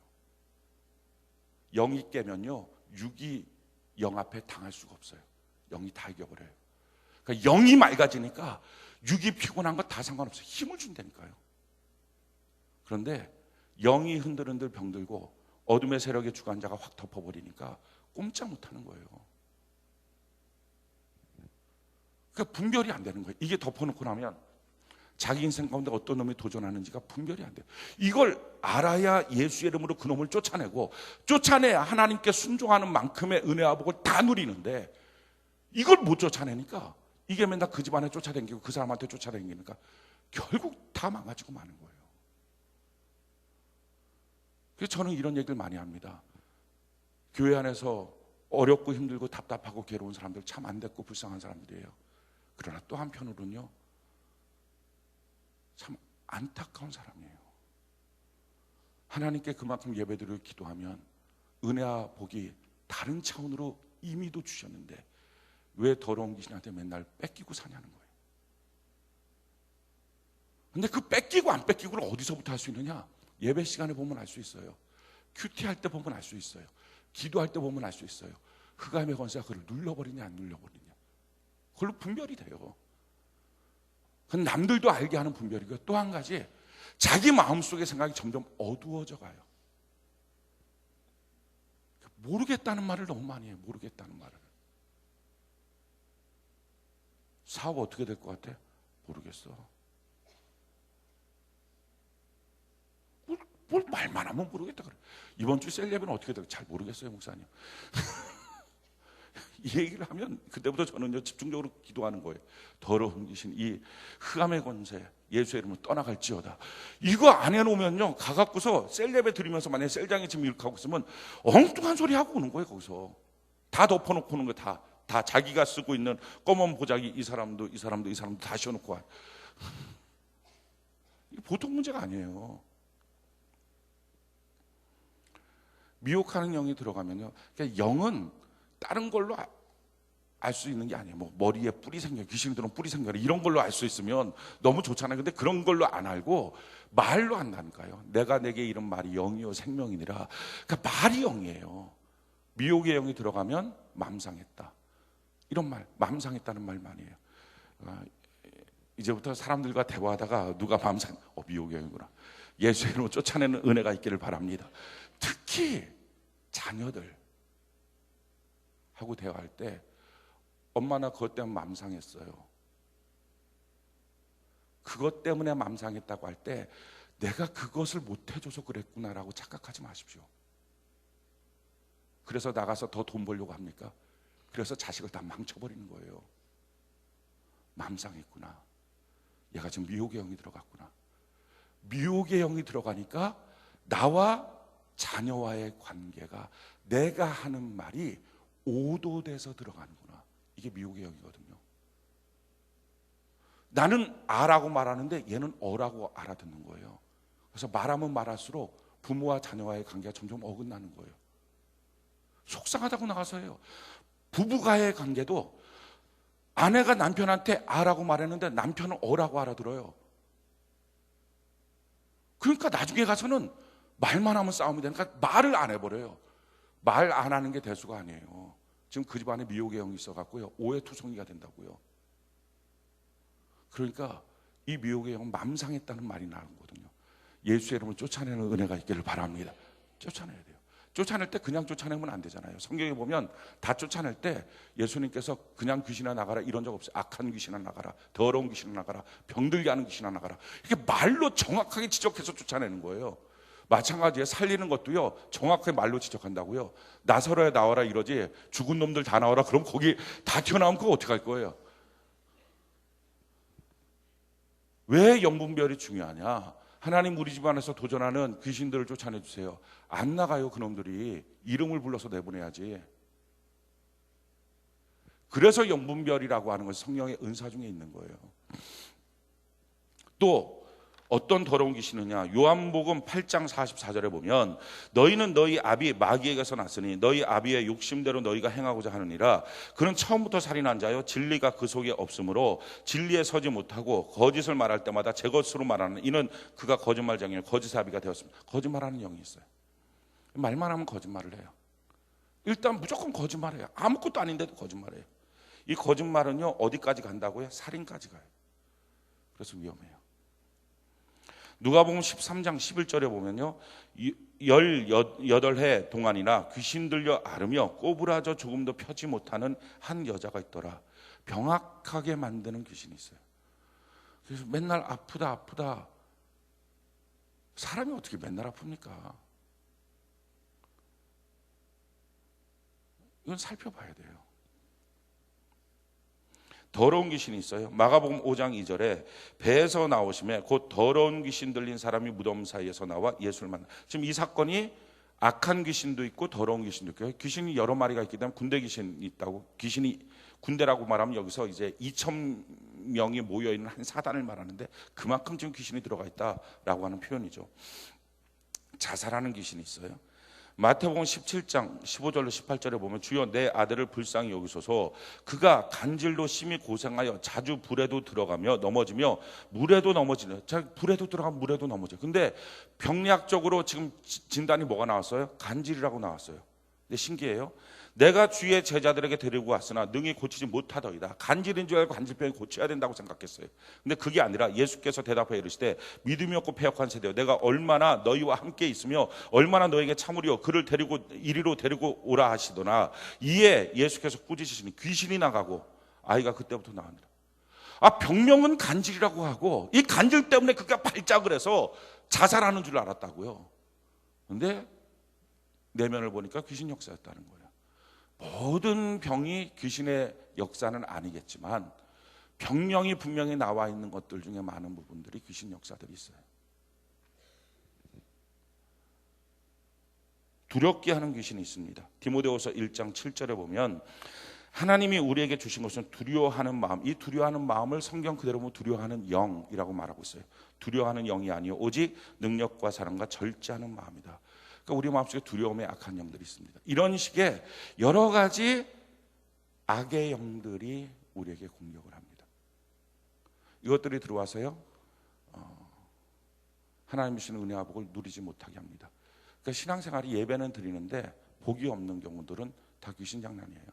영이 깨면요, 육이 영 앞에 당할 수가 없어요. 영이 다 이겨버려요. 그러니까 영이 맑아지니까 육이 피곤한 거 다 상관없어요. 힘을 준다니까요. 그런데 영이 흔들흔들 병들고 어둠의 세력의 주관자가 확 덮어버리니까 꼼짝 못하는 거예요. 그러니까 분별이 안 되는 거예요. 이게 덮어놓고 나면 자기 인생 가운데 어떤 놈이 도전하는지가 분별이 안 돼요. 이걸 알아야 예수의 이름으로 그 놈을 쫓아내고, 쫓아내야 하나님께 순종하는 만큼의 은혜와 복을 다 누리는데, 이걸 못 쫓아내니까 이게 맨날 그 집안에 쫓아다니고 그 사람한테 쫓아다니니까 결국 다 망가지고 마는 거예요. 그래서 저는 이런 얘기를 많이 합니다. 교회 안에서 어렵고 힘들고 답답하고 괴로운 사람들 참 안 됐고 불쌍한 사람들이에요. 그러나 또 한편으로는요, 참 안타까운 사람이에요. 하나님께 그만큼 예배드리고 기도하면 은혜와 복이 다른 차원으로 이미도 주셨는데 왜 더러운 귀신한테 맨날 뺏기고 사냐는 거예요. 근데 그 뺏기고 안 뺏기고를 어디서부터 할 수 있느냐? 예배 시간에 보면 알 수 있어요. 큐티할 때 보면 알 수 있어요. 기도할 때 보면 알 수 있어요. 흑암의 권세가 그를 눌러버리냐 안 눌러버리냐, 그걸로 분별이 돼요. 그건 남들도 알게 하는 분별이고요. 또 한 가지, 자기 마음속의 생각이 점점 어두워져 가요. 모르겠다는 말을 너무 많이 해요. 모르겠다는 말을. 사업 어떻게 될 것 같아? 모르겠어. 뭘 말만 하면 모르겠다 그래. 이번 주 셀 예배는 어떻게 될까? 잘 모르겠어요, 목사님. 이 얘기를 하면 그때부터 저는 집중적으로 기도하는 거예요. 더러운 귀신, 이 흑암의 권세 예수의 이름으로 떠나갈지어다. 이거 안 해놓으면요, 가갖고서 셀 예배 드리면서 만약에 셀장이 지금 이렇게 하고 있으면 엉뚱한 소리 하고 오는 거예요. 거기서 다 덮어놓고 오는 거예요. 다 자기가 쓰고 있는 검은 보자기, 이 사람도 다 씌워놓고 와. 이게 보통 문제가 아니에요. 미혹하는 영이 들어가면요, 그러니까 영은 다른 걸로 알 수 있는 게 아니에요. 뭐 머리에 뿔이 생겨, 귀신들은 뿔이 생겨, 이런 걸로 알 수 있으면 너무 좋잖아요. 근데 그런 걸로 안 알고 말로 한다니까요. 내가 내게 이런 말이 영이요 생명이니라. 그러니까 말이 영이에요. 미혹의 영이 들어가면 맘상했다, 이런 말, 맘상했다는 말 많이 해요. 이제부터 사람들과 대화하다가 누가 맘상, 미혹의 영이구나, 예수의 이름으로 쫓아내는 은혜가 있기를 바랍니다. 특히 자녀들 하고 대화할 때, 엄마 나 그것 때문에 맘상했어요. 그것 때문에 맘상했다고 할 때 내가 그것을 못해줘서 그랬구나라고 착각하지 마십시오. 그래서 나가서 더 돈 벌려고 합니까? 그래서 자식을 다 망쳐버리는 거예요. 맘상했구나, 얘가 지금 미혹의 영이 들어갔구나. 미혹의 영이 들어가니까 나와 자녀와의 관계가, 내가 하는 말이 오도돼서 들어가는구나. 이게 미혹의 영이거든요. 나는 아라고 말하는데 얘는 어라고 알아듣는 거예요. 그래서 말하면 말할수록 부모와 자녀와의 관계가 점점 어긋나는 거예요. 속상하다고 나가서 해요. 부부가의 관계도 아내가 남편한테 아라고 말했는데 남편은 어라고 알아들어요. 그러니까 나중에 가서는 말만 하면 싸움이 되니까 말을 안 해버려요. 말 안 하는 게 대수가 아니에요. 지금 그 집안에 미혹의 영이 있어갖고요, 오해투성이가 된다고요. 그러니까 이 미혹의 영은 맘상했다는 말이 나오거든요. 예수의 이름을 쫓아내는 은혜가 있기를 바랍니다. 쫓아내야 돼요. 쫓아낼 때 그냥 쫓아내면 안 되잖아요. 성경에 보면 다 쫓아낼 때 예수님께서 그냥 귀신아 나가라 이런 적 없어요. 악한 귀신아 나가라, 더러운 귀신아 나가라, 병들게 하는 귀신아 나가라, 이렇게 말로 정확하게 지적해서 쫓아내는 거예요. 마찬가지에 살리는 것도요, 정확하게 말로 지적한다고요. 나서라 나와라 이러지, 죽은 놈들 다 나와라 그럼 거기 다 튀어나오면 그거 어떻게 할 거예요? 왜 영분별이 중요하냐? 하나님 우리 집안에서 도전하는 귀신들을 쫓아내 주세요. 안 나가요. 그놈들이 이름을 불러서 내보내야지. 그래서 영분별이라고 하는 것이 성령의 은사 중에 있는 거예요. 또 어떤 더러운 귀신이냐? 요한복음 8장 44절에 보면 너희는 너희 아비 마귀에게서 났으니 너희 아비의 욕심대로 너희가 행하고자 하느니라. 그는 처음부터 살인한 자요 진리가 그 속에 없으므로 진리에 서지 못하고 거짓을 말할 때마다 제 것으로 말하는 이는 그가 거짓말쟁이요 거짓 아비가 되었습니다. 거짓말하는 영이 있어요. 말만 하면 거짓말을 해요. 일단 무조건 거짓말해요. 아무것도 아닌데도 거짓말해요. 이 거짓말은요 어디까지 간다고요? 살인까지 가요. 그래서 위험해요. 누가복음 13장 11절에 보면요 18해 동안이나 귀신 들려 앓으며 꼬부라져 조금도 펴지 못하는 한 여자가 있더라. 병약하게 만드는 귀신이 있어요. 그래서 맨날 아프다. 사람이 어떻게 맨날 아픕니까? 이건 살펴봐야 돼요. 더러운 귀신이 있어요. 마가복음 5장 2절에 배에서 나오심에 곧 더러운 귀신 들린 사람이 무덤 사이에서 나와 예수를 만나. 지금 이 사건이 악한 귀신도 있고 더러운 귀신도 있고 귀신이 여러 마리가 있기 때문에 군대 귀신이 있다고. 귀신이 군대라고 말하면 여기서 이제 2,000명이 모여 있는 한 사단을 말하는데 그만큼 지금 귀신이 들어가 있다라고 하는 표현이죠. 자살하는 귀신이 있어요. 마태복음 17장 15절로 18절에 보면 주여 내 아들을 불쌍히 여기소서 그가 간질로 심히 고생하여 자주 불에도 들어가며 넘어지며 물에도 넘어지네. 불에도 들어가면 물에도 넘어져요. 근데 병리학적으로 지금 진단이 뭐가 나왔어요? 간질이라고 나왔어요. 근데 신기해요. 내가 주의 제자들에게 데리고 왔으나 능히 고치지 못하더이다. 간질인 줄 알고 간질병이 고쳐야 된다고 생각했어요. 근데 그게 아니라 예수께서 대답하여 이르시되 믿음이 없고 패역한 세대여 내가 얼마나 너희와 함께 있으며 얼마나 너에게 참으리요 그를 데리고 이리로 데리고 오라 하시더나 이에 예수께서 꾸짖으시니 귀신이 나가고 아이가 그때부터 나으니라. 병명은 간질이라고 하고 이 간질 때문에 그가 발작을 해서 자살하는 줄 알았다고요. 근데 내면을 보니까 귀신 역사였다는 거예요. 모든 병이 귀신의 역사는 아니겠지만 병명이 분명히 나와 있는 것들 중에 많은 부분들이 귀신 역사들이 있어요. 두렵게 하는 귀신이 있습니다. 디모데후서 1장 7절에 보면 하나님이 우리에게 주신 것은 두려워하는 마음, 이 두려워하는 마음을 성경 그대로 보면 두려워하는 영이라고 말하고 있어요. 두려워하는 영이 아니요 오직 능력과 사랑과 절제하는 마음이다. 그러니까 우리 마음속에 두려움의 악한 영들이 있습니다. 이런 식의 여러 가지 악의 영들이 우리에게 공격을 합니다. 이것들이 들어와서요 하나님 주시는 은혜와 복을 누리지 못하게 합니다. 그러니까 신앙생활이 예배는 드리는데 복이 없는 경우들은 다 귀신 장난이에요.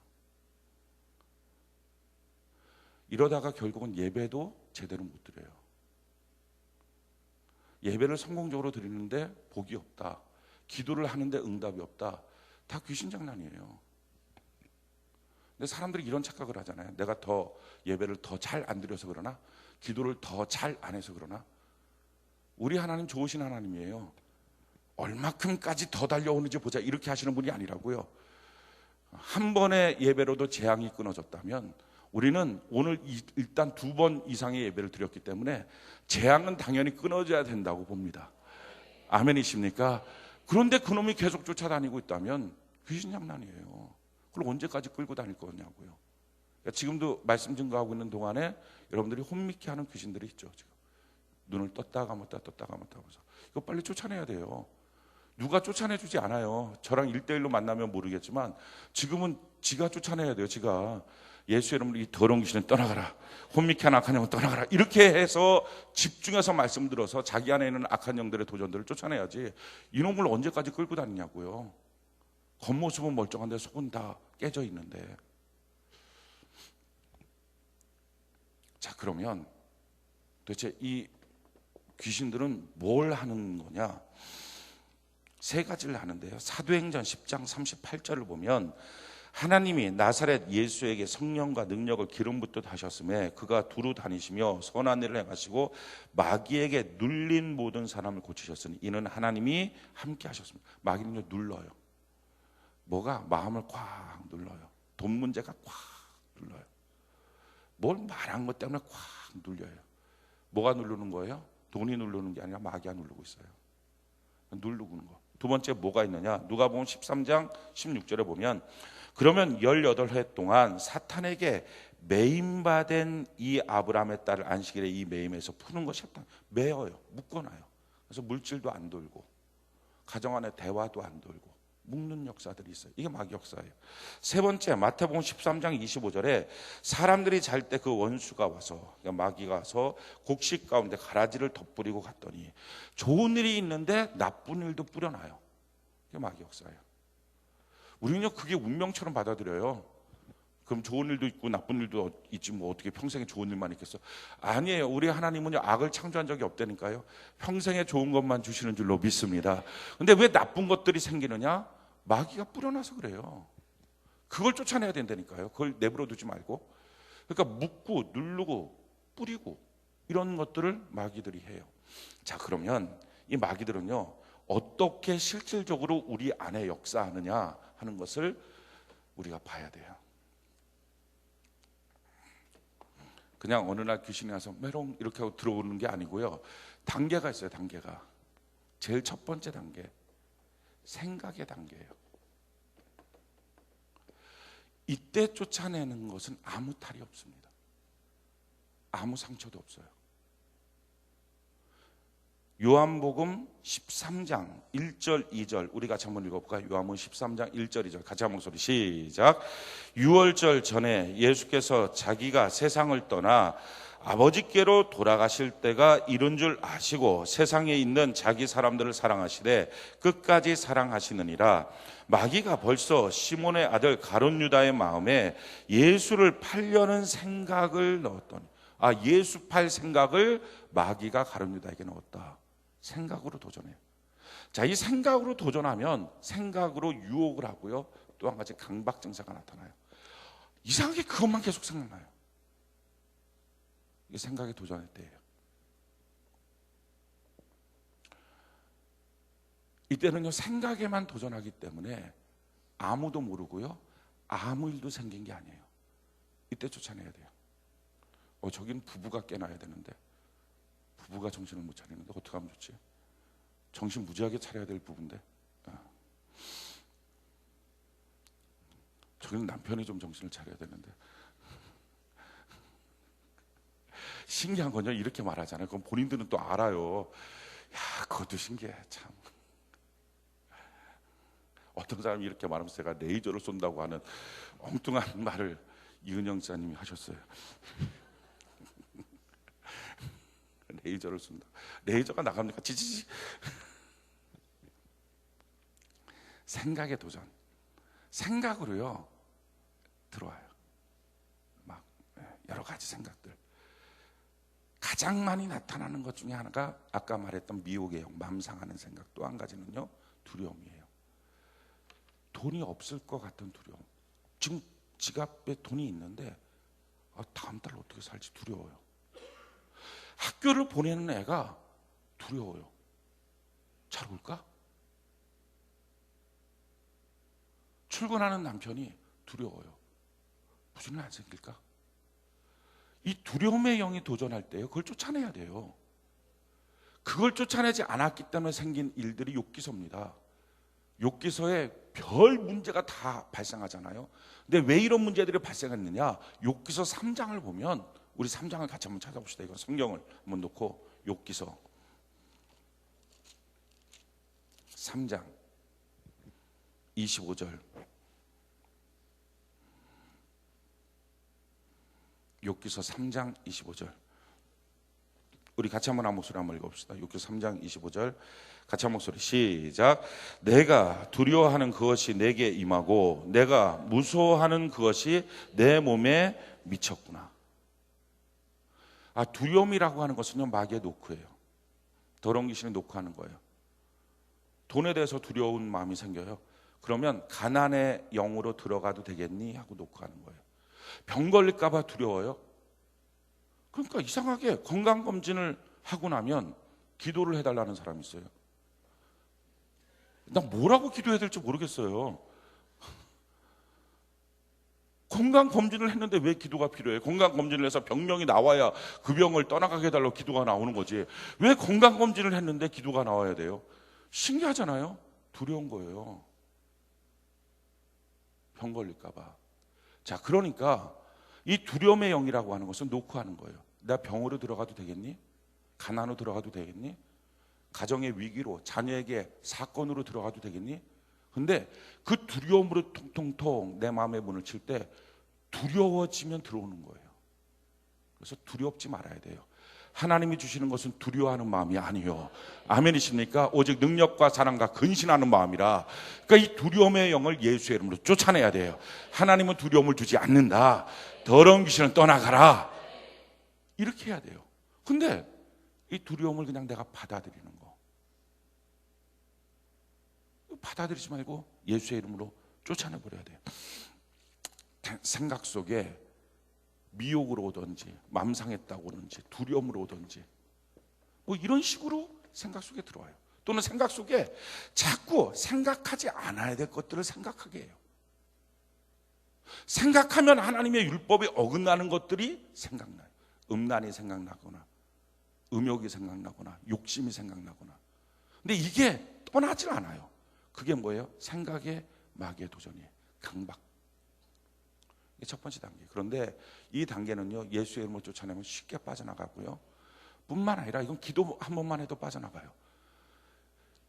이러다가 결국은 예배도 제대로 못 드려요. 예배를 성공적으로 드리는데 복이 없다. 기도를 하는데 응답이 없다. 다 귀신 장난이에요. 근데 사람들이 이런 착각을 하잖아요. 내가 더 예배를 더 잘 안 드려서 그러나 기도를 더 잘 안 해서 그러나 우리 하나님 좋으신 하나님이에요. 얼마큼까지 더 달려오는지 보자 이렇게 하시는 분이 아니라고요. 한 번의 예배로도 재앙이 끊어졌다면 우리는 오늘 일단 2번 이상의 예배를 드렸기 때문에 재앙은 당연히 끊어져야 된다고 봅니다. 아멘이십니까? 그런데 그놈이 계속 쫓아다니고 있다면 귀신 장난이에요. 그걸 언제까지 끌고 다닐 거냐고요. 그러니까 지금도 말씀 증거하고 있는 동안에 여러분들이 혼미케 하는 귀신들이 있죠. 지금 눈을 떴다 감았다 하면서 이거 빨리 쫓아내야 돼요. 누가 쫓아내주지 않아요. 저랑 1대1로 만나면 모르겠지만 지금은 지가 쫓아내야 돼요. 지가 예수 이름으로 이 더러운 귀신은 떠나가라. 혼미케 하는 악한 영은 떠나가라. 이렇게 해서 집중해서 말씀 들어서 자기 안에 있는 악한 영들의 도전들을 쫓아내야지 이놈을 언제까지 끌고 다니냐고요. 겉모습은 멀쩡한데 속은 다 깨져 있는데. 자, 그러면 도대체 이 귀신들은 뭘 하는 거냐? 3가지를 하는데요. 사도행전 10장 38절을 보면 하나님이 나사렛 예수에게 성령과 능력을 기름 붓듯 하셨음에 그가 두루 다니시며 선한 일을 행하시고 마귀에게 눌린 모든 사람을 고치셨으니 이는 하나님이 함께 하셨습니다. 마귀는요 눌러요. 뭐가? 마음을 꽉 눌러요. 돈 문제가 꽉 눌러요. 뭘 말한 것 때문에 꽉 눌려요. 뭐가 누르는 거예요? 돈이 누르는 게 아니라 마귀가 누르고 있어요. 누르는 거. 두 번째 뭐가 있느냐? 누가복음 13장 16절에 보면 그러면 18해 동안 사탄에게 매임받은 이 아브라함의 딸 안식일에 이 매임에서 푸는 것이 없다. 매어요. 묶어놔요. 그래서 물질도 안 돌고 가정 안에 대화도 안 돌고 묶는 역사들이 있어요. 이게 마귀 역사예요. 세 번째, 마태복음 13장 25절에 사람들이 잘 때 그 원수가 와서, 그러니까 마귀가 와서 곡식 가운데 가라지를 덧뿌리고 갔더니 좋은 일이 있는데 나쁜 일도 뿌려놔요. 이게 마귀 역사예요. 우리는요 그게 운명처럼 받아들여요. 그럼 좋은 일도 있고 나쁜 일도 있지 뭐 어떻게 평생에 좋은 일만 있겠어? 아니에요. 우리 하나님은요 악을 창조한 적이 없다니까요. 평생에 좋은 것만 주시는 줄로 믿습니다. 근데 왜 나쁜 것들이 생기느냐? 마귀가 뿌려놔서 그래요. 그걸 쫓아내야 된다니까요. 그걸 내버려 두지 말고. 그러니까 묶고 누르고 뿌리고 이런 것들을 마귀들이 해요. 자, 그러면 이 마귀들은요 어떻게 실질적으로 우리 안에 역사하느냐 하는 것을 우리가 봐야 돼요. 그냥 어느 날 귀신이 와서 메롱 이렇게 하고 들어오는 게 아니고요. 단계가 있어요. 단계가. 제일 첫 번째 단계, 생각의 단계예요. 이때 쫓아내는 것은 아무 탈이 없습니다. 아무 상처도 없어요. 요한복음 13장 1절 2절 우리 같이 한번 읽어볼까요? 요한복음 13장 1절 2절 같이 한 목소리 시작. 유월절 전에 예수께서 자기가 세상을 떠나 아버지께로 돌아가실 때가 이른 줄 아시고 세상에 있는 자기 사람들을 사랑하시되 끝까지 사랑하시느니라. 마귀가 벌써 시몬의 아들 가룟 유다의 마음에 예수를 팔려는 생각을 넣었더니, 예수 팔 생각을 마귀가 가룟 유다에게 넣었다. 생각으로 도전해요. 자, 이 생각으로 도전하면 생각으로 유혹을 하고요. 또 한 가지 강박 증세가 나타나요. 이상하게 그것만 계속 생각나요. 이게 생각에 도전할 때예요. 이때는요 생각에만 도전하기 때문에 아무도 모르고요 아무 일도 생긴 게 아니에요. 이때 쫓아내야 돼요. 저긴 부부가 깨나야 되는데 부부가 정신을 못 차리는데 어떻게 하면 좋지? 정신 무지하게 차려야 될 부부인데 저기는 남편이 좀 정신을 차려야 되는데. 신기한 건요 이렇게 말하잖아요. 그럼 본인들은 또 알아요. 야, 그것도 신기해 참. 어떤 사람이 이렇게 말하면서 제가 레이저를 쏜다고 하는 엉뚱한 말을 이은영 지사님이 하셨어요. 레이저를 쏜다. 레이저가 나갑니까? 지지지. 생각의 도전. 생각으로요 들어와요. 막 여러 가지 생각들. 가장 많이 나타나는 것 중에 하나가 아까 말했던 미혹의 영, 맘 상하는 생각. 또 한 가지는요 두려움이에요. 돈이 없을 것 같은 두려움. 지금 지갑에 돈이 있는데 다음 달 어떻게 살지 두려워요. 학교를 보내는 애가 두려워요. 잘 올까? 출근하는 남편이 두려워요. 무슨 일 안 생길까? 이 두려움의 영이 도전할 때요 그걸 쫓아내야 돼요. 그걸 쫓아내지 않았기 때문에 생긴 일들이 욥기서입니다. 욥기서에 별 문제가 다 발생하잖아요. 근데 왜 이런 문제들이 발생했느냐? 욥기서 3장을 보면, 우리 3장을 같이 한번 찾아봅시다. 이거 성경을 한번 놓고 욥기서 3장 25절. 욥기서 3장 25절. 우리 같이 한번 한 목소리 한번 읽어봅시다. 욥기서 3장 25절 같이 한 목소리 시작. 내가 두려워하는 그것이 내게 임하고 내가 무서워하는 그것이 내 몸에 미쳤구나. 두려움이라고 하는 것은요 마귀의 노크예요. 더러운 귀신의 노크하는 거예요. 돈에 대해서 두려운 마음이 생겨요. 그러면 가난의 영으로 들어가도 되겠니? 하고 노크하는 거예요. 병 걸릴까 봐 두려워요. 그러니까 이상하게 건강검진을 하고 나면 기도를 해달라는 사람이 있어요. 나 뭐라고 기도해야 될지 모르겠어요. 건강검진을 했는데 왜 기도가 필요해? 건강검진을 해서 병명이 나와야 그 병을 떠나가게 해달라고 기도가 나오는 거지. 왜 건강검진을 했는데 기도가 나와야 돼요? 신기하잖아요. 두려운 거예요. 병 걸릴까 봐. 자, 그러니까 이 두려움의 영이라고 하는 것은 놓고 하는 거예요. 내가 병으로 들어가도 되겠니? 가난으로 들어가도 되겠니? 가정의 위기로, 자녀에게 사건으로 들어가도 되겠니? 근데 그 두려움으로 통통통 내 마음의 문을 칠 때 두려워지면 들어오는 거예요. 그래서 두렵지 말아야 돼요. 하나님이 주시는 것은 두려워하는 마음이 아니요, 아멘이십니까? 오직 능력과 사랑과 근신하는 마음이라. 그러니까 이 두려움의 영을 예수의 이름으로 쫓아내야 돼요. 하나님은 두려움을 주지 않는다. 더러운 귀신은 떠나가라. 이렇게 해야 돼요. 근데 이 두려움을 그냥 내가 받아들이는 거, 받아들이지 말고 예수의 이름으로 쫓아내버려야 돼요. 생각 속에 미혹으로 오든지 맘상했다고 오든지 두려움으로 오든지 뭐 이런 식으로 생각 속에 들어와요. 또는 생각 속에 자꾸 생각하지 않아야 될 것들을 생각하게 해요. 생각하면 하나님의 율법에 어긋나는 것들이 생각나요. 음란이 생각나거나 음욕이 생각나거나 욕심이 생각나거나. 근데 이게 떠나질 않아요. 그게 뭐예요? 생각의 마귀의 도전이에요. 강박. 이게 첫 번째 단계. 그런데 이 단계는요, 예수의 이름으로 쫓아내면 쉽게 빠져나가고요, 뿐만 아니라 이건 기도 한 번만 해도 빠져나가요.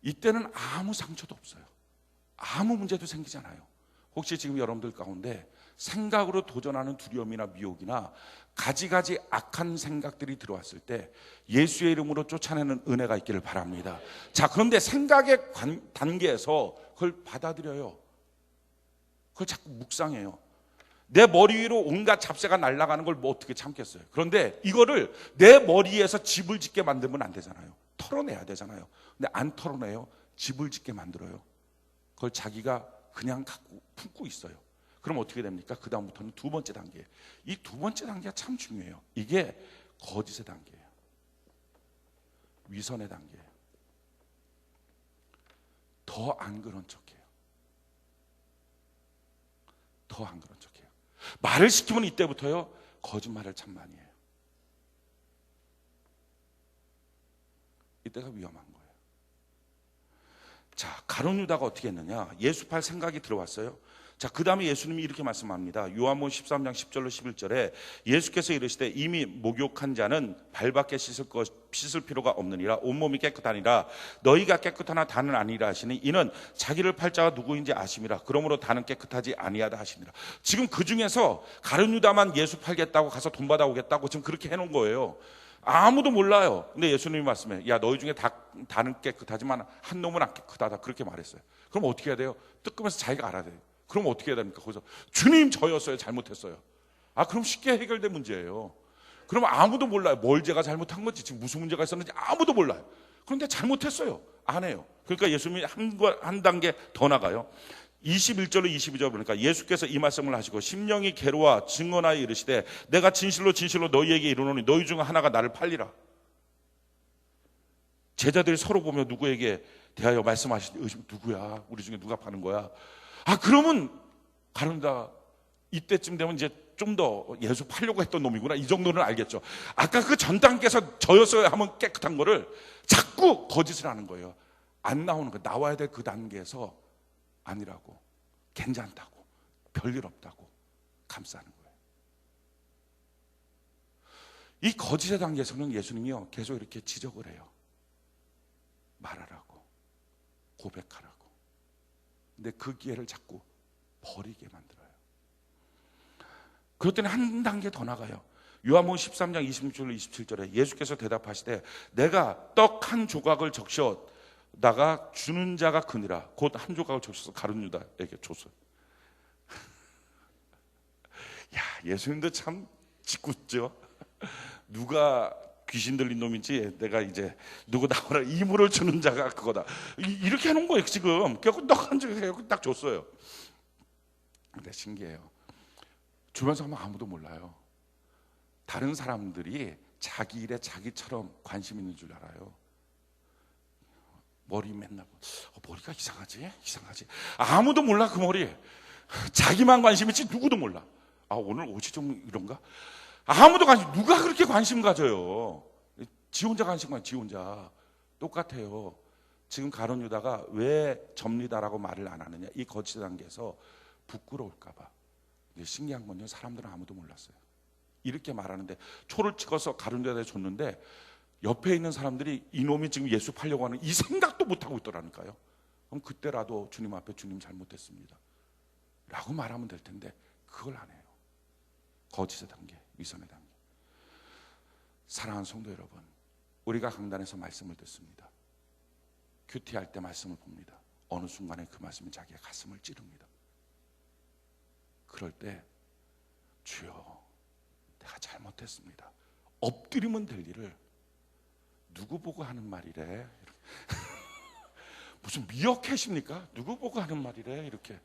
이때는 아무 상처도 없어요. 아무 문제도 생기잖아요. 혹시 지금 여러분들 가운데 생각으로 도전하는 두려움이나 미혹이나 가지가지 악한 생각들이 들어왔을 때 예수의 이름으로 쫓아내는 은혜가 있기를 바랍니다. 자, 그런데 생각의 단계에서 그걸 받아들여요. 그걸 자꾸 묵상해요. 내 머리 위로 온갖 잡새가 날아가는 걸 뭐 어떻게 참겠어요. 그런데 이거를 내 머리에서 집을 짓게 만들면 안 되잖아요. 털어내야 되잖아요. 근데 안 털어내요. 집을 짓게 만들어요. 그걸 자기가 그냥 갖고 품고 있어요. 그럼 어떻게 됩니까? 그 다음부터는 두 번째 단계. 이 두 번째 단계가 참 중요해요. 이게 거짓의 단계예요. 위선의 단계예요. 더 안 그런 척해요. 더 안 그런 척해요. 말을 시키면 이때부터요, 거짓말을 참 많이 해요. 이때가 위험한 거예요. 자, 가룟 유다가 어떻게 했느냐? 예수팔 생각이 들어왔어요. 자, 그 다음에 예수님이 이렇게 말씀합니다. 요한복음 13장 10절로 11절에 예수께서 이르시되 이미 목욕한 자는 발밖에 씻을 필요가 없느니라. 온몸이 깨끗하니라. 너희가 깨끗하나 다는 아니라 하시니 이는 자기를 팔 자가 누구인지 아심이라. 그러므로 다는 깨끗하지 아니하다 하시니라. 지금 그 중에서 가룟 유다만 예수 팔겠다고 가서 돈 받아오겠다고 지금 그렇게 해놓은 거예요. 아무도 몰라요. 근데 예수님이 말씀해, 야, 너희 중에 다는 깨끗하지만 한 놈은 안 깨끗하다. 그렇게 말했어요. 그럼 어떻게 해야 돼요? 뜨끔해서 자기가 알아야 돼요. 그럼 어떻게 해야 됩니까? 거기서 주님, 저였어요. 잘못했어요. 아, 그럼 쉽게 해결된 문제예요. 그럼 아무도 몰라요. 뭘 제가 잘못한 건지, 지금 무슨 문제가 있었는지 아무도 몰라요. 그런데 잘못했어요. 안 해요. 그러니까 예수님이 한 단계 더 나가요. 21절로 22절 보니까 예수께서 이 말씀을 하시고 심령이 괴로워 증언하여 이르시되 내가 진실로 진실로 너희에게 이르노니 너희 중 하나가 나를 팔리라. 제자들이 서로 보며 누구에게 대하여 말씀하시되 누구야? 우리 중에 누가 파는 거야? 아, 그러면 가룟유다 이때쯤 되면 이제 좀 더 예수 팔려고 했던 놈이구나, 이 정도는 알겠죠. 아까 그 전 단계에서 저였어야 하면 깨끗한 거를 자꾸 거짓을 하는 거예요. 안 나오는 거, 나와야 될 그 단계에서 아니라고, 괜찮다고, 별일 없다고 감싸는 거예요. 이 거짓의 단계에서는 예수님이요, 계속 이렇게 지적을 해요. 말하라고, 고백하라고. 근데 그 기회를 자꾸 버리게 만들어요. 그랬더니 한 단계 더 나가요. 요한복음 13장 26절 27절에 예수께서 대답하시되 내가 떡 한 조각을 적셔다가 주는 자가 그니라. 곧 한 조각을 적셔서 가룟 유다에게 줬어요. 야, 예수님도 참 짓궂죠. 누가 귀신 들린 놈인지 내가 이제 누구 나오라, 이물을 주는 자가 그거다, 이렇게 해놓은 거예요. 지금 결국 떡 한 조각 딱 줬어요. 근데 신기해요. 주변에서 하면 아무도 몰라요. 다른 사람들이 자기 일에 자기처럼 관심 있는 줄 알아요. 머리 맨날 머리가 이상하지? 아무도 몰라. 그 머리 자기만 관심 있지 누구도 몰라. 아, 오늘 옷이 좀 이런가? 아무도 관심, 누가 그렇게 관심 가져요? 지 혼자 관심 가져. 지 혼자. 똑같아요. 지금 가룟 유다가 왜 접니다라고 말을 안 하느냐? 이 거짓 단계에서 부끄러울까 봐. 근데 신기한 건요, 사람들은 아무도 몰랐어요. 이렇게 말하는데 초를 찍어서 가운데다 줬는데 옆에 있는 사람들이 이놈이 지금 예수 팔려고 하는 이 생각도 못하고 있더라니까요. 그럼 그때라도 주님 앞에 주님 잘못했습니다 라고 말하면 될 텐데 그걸 안 해요. 거짓의 단계, 위선의 단계. 사랑하는 성도 여러분, 우리가 강단에서 말씀을 듣습니다. 큐티할 때 말씀을 봅니다. 어느 순간에 그 말씀이 자기의 가슴을 찌릅니다. 그럴 때 주여 내가 잘못했습니다. 엎드리면 될 일을 누구 보고 하는 말이래? 무슨 미어캣입니까? 누구 보고 하는 말이래? 이렇게.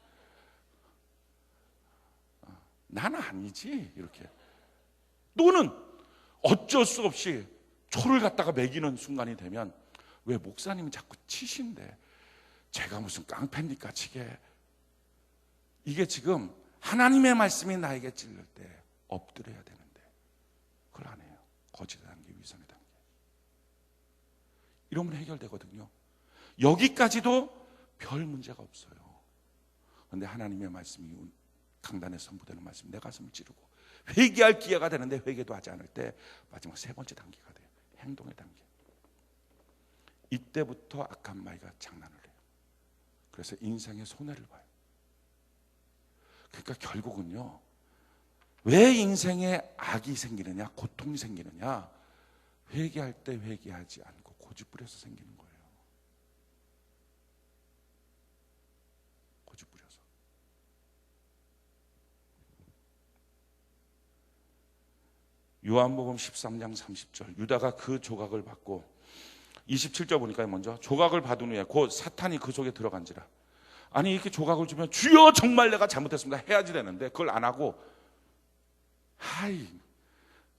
난 아니지. 이렇게. 또는 어쩔 수 없이 초를 갖다가 먹이는 순간이 되면 왜 목사님이 자꾸 치신데 제가 무슨 깡패입니까 치게. 이게 지금 하나님의 말씀이 나에게 찔릴 때 엎드려야 되는데 그걸 안 해요. 거짓의 단계, 위선의 단계. 이러면 해결되거든요. 여기까지도 별 문제가 없어요. 그런데 하나님의 말씀이 강단에 선포되는 말씀, 내 가슴을 찌르고 회개할 기회가 되는데 회개도 하지 않을 때 마지막 세 번째 단계가 돼요. 행동의 단계. 이때부터 악한 마귀가 장난을 해요. 그래서 인생의 손해를 봐요. 그러니까 결국은요, 왜 인생에 악이 생기느냐, 고통이 생기느냐, 회개할 때 회개하지 않고 고집부려서 생기는 거예요. 고집부려서. 요한복음 13장 30절, 유다가 그 조각을 받고 27절 보니까 먼저 조각을 받은 후에 곧 사탄이 그 속에 들어간지라. 아니 이렇게 조각을 주면 주여 정말 내가 잘못했습니다 해야지 되는데 그걸 안 하고 하이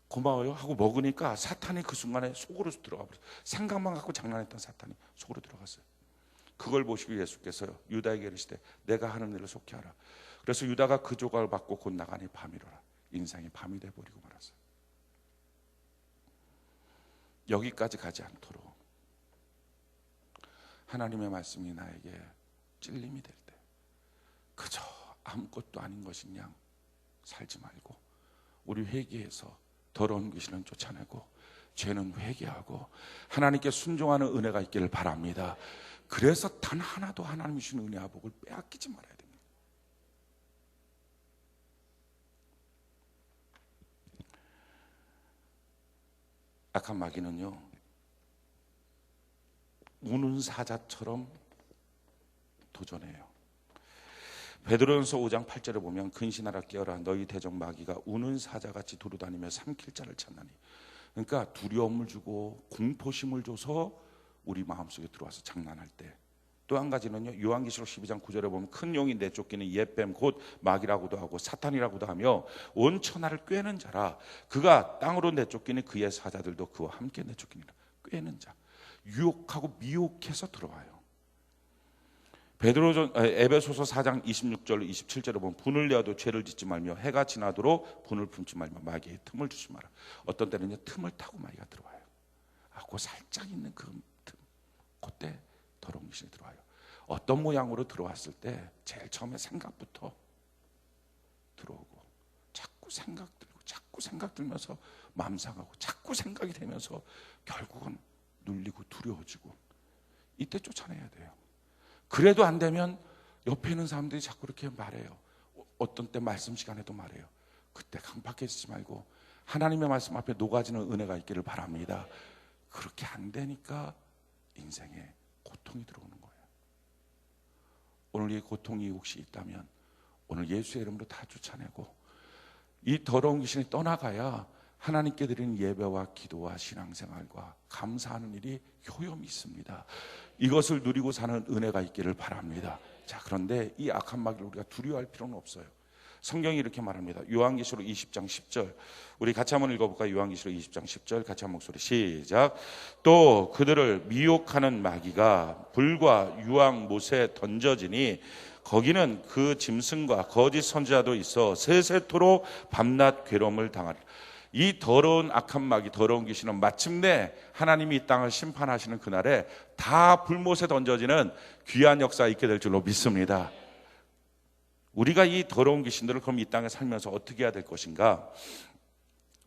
고마워요 하고 먹으니까 사탄이 그 순간에 속으로 들어가 버렸어요. 생각만 갖고 장난했던 사탄이 속으로 들어갔어요. 그걸 보시고 예수께서 유다에게 이르시되 내가 하는 일을 속히 하라. 그래서 유다가 그 조각을 받고 곧 나가니 밤이로라. 인생이 밤이 돼버리고 말았어요. 여기까지 가지 않도록 하나님의 말씀이 나에게 찔림이 될 때 그저 아무것도 아닌 것인 양 살지 말고 우리 회개해서 더러운 귀신은 쫓아내고 죄는 회개하고 하나님께 순종하는 은혜가 있기를 바랍니다. 그래서 단 하나도 하나님이 주신 은혜와 복을 빼앗기지 말아야 됩니다. 악한 마귀는요, 우는 사자처럼 도전해요. 베드로전서 5장 8절에 보면 근신하라 깨어라 너희 대적 마귀가 우는 사자같이 두루다니며 삼킬 자를 찾나니. 그러니까 두려움을 주고 공포심을 줘서 우리 마음속에 들어와서 장난할 때. 또 한 가지는요, 요한계시록 12장 9절에 보면 큰 용이 내쫓기는 옛뱀 곧 마귀라고도 하고 사탄이라고도 하며 온 천하를 꿰는 자라. 그가 땅으로 내쫓기는 그의 사자들도 그와 함께 내쫓기니라. 꿰는 자, 유혹하고 미혹해서 들어와요. 에베소서 4장 26절 27절에 보면 분을 내어도 죄를 짓지 말며 해가 지나도록 분을 품지 말며 마귀의 틈을 주지 마라. 어떤 때는요 틈을 타고 마귀가 들어와요. 그 살짝 있는 그 틈, 그때 더러운 귀신이 들어와요. 어떤 모양으로 들어왔을 때 제일 처음에 생각부터 들어오고 자꾸 생각 들면서 마음 상하고 자꾸 생각이 되면서 결국은 눌리고 두려워지고 이때 쫓아내야 돼요. 그래도 안 되면 옆에 있는 사람들이 자꾸 이렇게 말해요. 어떤 때 말씀 시간에도 말해요. 그때 강박해지지 말고 하나님의 말씀 앞에 녹아지는 은혜가 있기를 바랍니다. 그렇게 안 되니까 인생에 고통이 들어오는 거예요. 오늘 이 고통이 혹시 있다면 오늘 예수의 이름으로 다 쫓아내고 이 더러운 귀신이 떠나가야 하나님께 드리는 예배와 기도와 신앙생활과 감사하는 일이 효용이 있습니다. 이것을 누리고 사는 은혜가 있기를 바랍니다. 자, 그런데 이 악한 마귀를 우리가 두려워할 필요는 없어요. 성경이 이렇게 말합니다. 요한계시록 20장 10절 우리 같이 한번 읽어볼까요? 요한계시록 20장 10절 같이 한 목소리 시작. 또 그들을 미혹하는 마귀가 불과 유황 못에 던져지니 거기는 그 짐승과 거짓 선지자도 있어 세세토록 밤낮 괴로움을 당하리라. 이 더러운 악한 마귀, 더러운 귀신은 마침내 하나님이 이 땅을 심판하시는 그날에 다 불못에 던져지는 귀한 역사가 있게 될 줄로 믿습니다. 우리가 이 더러운 귀신들을 그럼 이 땅에 살면서 어떻게 해야 될 것인가?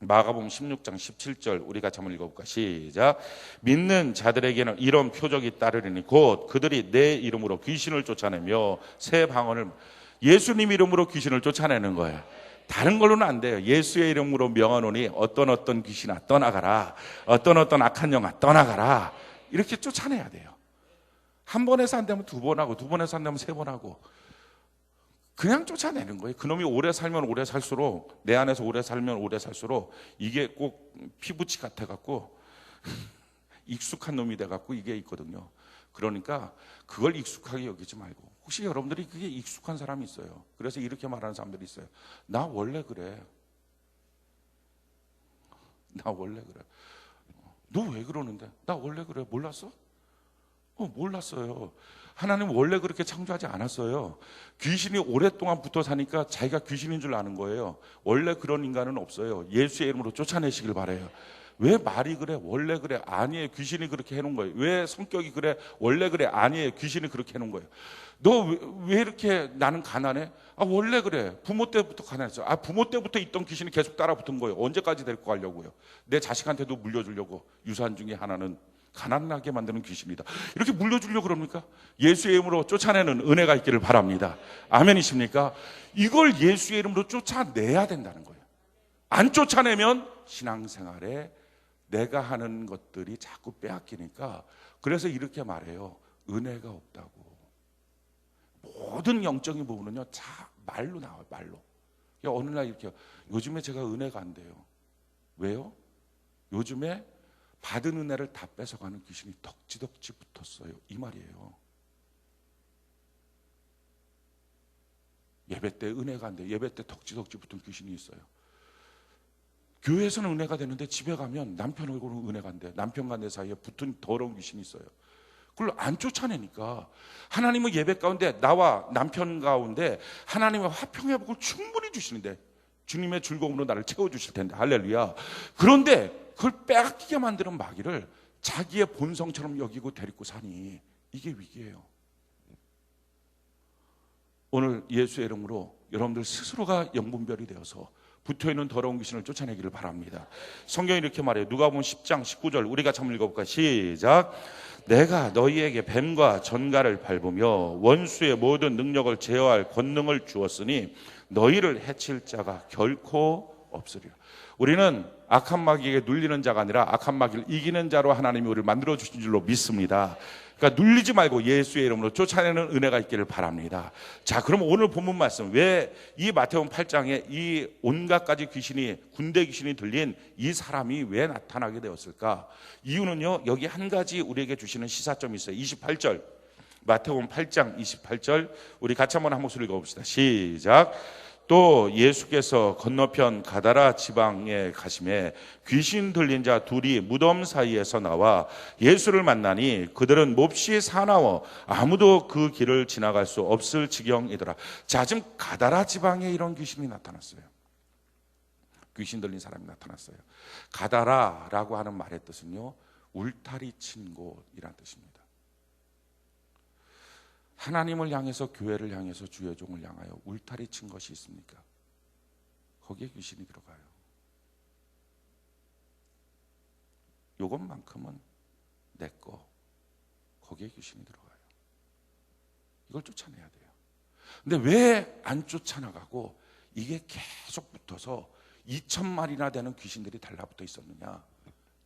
마가복음 16장 17절 우리 같이 한번 읽어볼까? 시작. 믿는 자들에게는 이런 표적이 따르리니 곧 그들이 내 이름으로 귀신을 쫓아내며 새 방언을, 예수님 이름으로 귀신을 쫓아내는 거예요. 다른 걸로는 안 돼요. 예수의 이름으로 명하노니 어떤 귀신아 떠나가라, 어떤 악한 영아 떠나가라, 이렇게 쫓아내야 돼요. 한 번 해서 안 되면 두 번 하고, 두 번 해서 안 되면 세 번 하고, 그냥 쫓아내는 거예요. 그놈이 오래 살면 오래 살수록, 내 안에서 오래 살면 오래 살수록 이게 꼭 피부치 같아갖고 익숙한 놈이 돼갖고 이게 있거든요. 그러니까 그걸 익숙하게 여기지 말고, 혹시 여러분들이 그게 익숙한 사람이 있어요. 그래서 이렇게 말하는 사람들이 있어요. 나 원래 그래. 나 원래 그래. 너 왜 그러는데? 나 원래 그래. 몰랐어? 몰랐어요. 하나님 원래 그렇게 창조하지 않았어요. 귀신이 오랫동안 붙어 사니까 자기가 귀신인 줄 아는 거예요. 원래 그런 인간은 없어요. 예수의 이름으로 쫓아내시길 바라요. 왜 말이 그래? 원래 그래? 아니에요. 귀신이 그렇게 해놓은 거예요. 왜 성격이 그래? 원래 그래? 아니에요. 귀신이 그렇게 해놓은 거예요. 너 왜 이렇게 나는 가난해? 원래 그래. 부모 때부터 가난했어. 부모 때부터 있던 귀신이 계속 따라 붙은 거예요. 언제까지 데리고 가려고요? 내 자식한테도 물려주려고. 유산 중에 하나는 가난하게 만드는 귀신이다. 이렇게 물려주려고 그럽니까? 예수의 이름으로 쫓아내는 은혜가 있기를 바랍니다. 아멘이십니까? 이걸 예수의 이름으로 쫓아내야 된다는 거예요. 안 쫓아내면 신앙생활에 내가 하는 것들이 자꾸 빼앗기니까, 그래서 이렇게 말해요. 은혜가 없다고. 모든 영적인 부분은요, 말로 나와요. 말로. 어느 날 이렇게, 요즘에 제가 은혜가 안 돼요. 왜요? 요즘에 받은 은혜를 다 뺏어가는 귀신이 덕지덕지 붙었어요. 이 말이에요. 예배 때 은혜가 안 돼. 예배 때 덕지덕지 붙은 귀신이 있어요. 교회에서는 은혜가 되는데 집에 가면 남편 얼굴은 은혜가 안 돼. 남편과 내 사이에 붙은 더러운 귀신이 있어요. 그걸 안 쫓아내니까 하나님은 예배 가운데, 나와 남편 가운데 하나님의 화평회복을 충분히 주시는데, 주님의 즐거움으로 나를 채워주실 텐데, 할렐루야. 그런데 그걸 빼앗기게 만드는 마귀를 자기의 본성처럼 여기고 데리고 사니, 이게 위기예요. 오늘 예수의 이름으로 여러분들 스스로가 영분별이 되어서 붙어있는 더러운 귀신을 쫓아내기를 바랍니다. 성경이 이렇게 말해요. 누가복음 10장 19절 우리 같이 한번 읽어볼까? 시작. 내가 너희에게 뱀과 전갈을 밟으며 원수의 모든 능력을 제어할 권능을 주었으니 너희를 해칠 자가 결코 없으리라. 우리는 악한 마귀에게 눌리는 자가 아니라 악한 마귀를 이기는 자로 하나님이 우리를 만들어 주신 줄로 믿습니다. 그러니까 눌리지 말고 예수의 이름으로 쫓아내는 은혜가 있기를 바랍니다. 자, 그럼 오늘 본문 말씀, 왜 이 마태복음 8장에 이 온갖 가지 귀신이, 군대 귀신이 들린 이 사람이 왜 나타나게 되었을까? 이유는요, 여기 한 가지 우리에게 주시는 시사점이 있어요. 28절, 마태복음 8장 28절 우리 같이 한번 한 목소리 읽어봅시다. 시작. 또 예수께서 건너편 가다라 지방에 가심에 귀신 들린 자 둘이 무덤 사이에서 나와 예수를 만나니 그들은 몹시 사나워 아무도 그 길을 지나갈 수 없을 지경이더라. 자, 지금 가다라 지방에 이런 귀신이 나타났어요. 귀신 들린 사람이 나타났어요. 가다라라고 하는 말의 뜻은요, 울타리 친 곳이란 뜻입니다. 하나님을 향해서, 교회를 향해서, 주의 종을 향하여 울타리 친 것이 있습니까? 거기에 귀신이 들어가요. 요것만큼은 내 거. 거기에 귀신이 들어가요. 이걸 쫓아내야 돼요. 근데 왜 안 쫓아나가고 이게 계속 붙어서 2,000마리나 되는 귀신들이 달라붙어 있었느냐?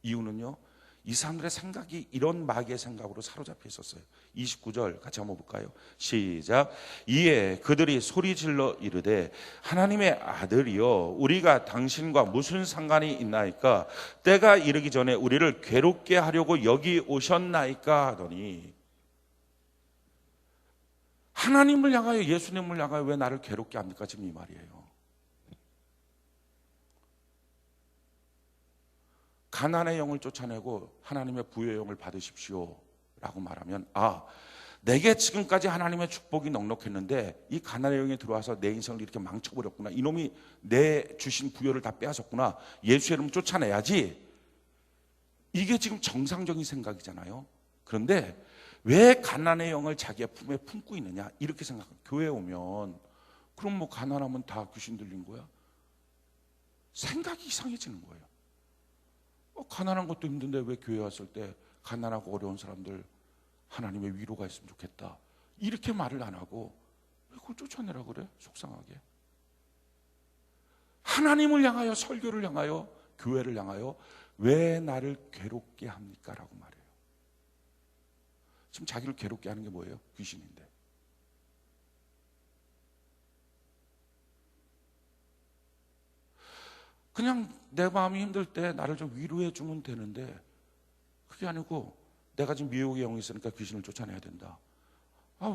이유는요, 이 사람들의 생각이 이런 마귀의 생각으로 사로잡혀 있었어요. 29절 같이 한번 볼까요? 시작. 이에 그들이 소리질러 이르되 하나님의 아들이여 우리가 당신과 무슨 상관이 있나이까? 때가 이르기 전에 우리를 괴롭게 하려고 여기 오셨나이까? 하더니, 하나님을 향하여, 예수님을 향하여 왜 나를 괴롭게 합니까? 지금 이 말이에요. 가난의 영을 쫓아내고 하나님의 부의 영을 받으십시오 라고 말하면, 내게 지금까지 하나님의 축복이 넉넉했는데 이 가난의 영이 들어와서 내 인생을 이렇게 망쳐버렸구나, 이놈이 내 주신 부여를 다 빼앗았구나, 예수의 이름 쫓아내야지. 이게 지금 정상적인 생각이잖아요. 그런데 왜 가난의 영을 자기의 품에 품고 있느냐, 이렇게 생각해요. 교회에 오면 그럼 뭐 가난하면 다 귀신 들린 거야? 생각이 이상해지는 거예요. 가난한 것도 힘든데 왜 교회 왔을 때 가난하고 어려운 사람들 하나님의 위로가 있으면 좋겠다, 이렇게 말을 안 하고 왜 그걸 쫓아내라 그래? 속상하게. 하나님을 향하여, 설교를 향하여, 교회를 향하여 왜 나를 괴롭게 합니까? 라고 말해요. 지금 자기를 괴롭게 하는 게 뭐예요? 귀신인데. 그냥 내 마음이 힘들 때 나를 좀 위로해 주면 되는데, 그게 아니고 내가 지금 미혹의 영이 있으니까 귀신을 쫓아내야 된다.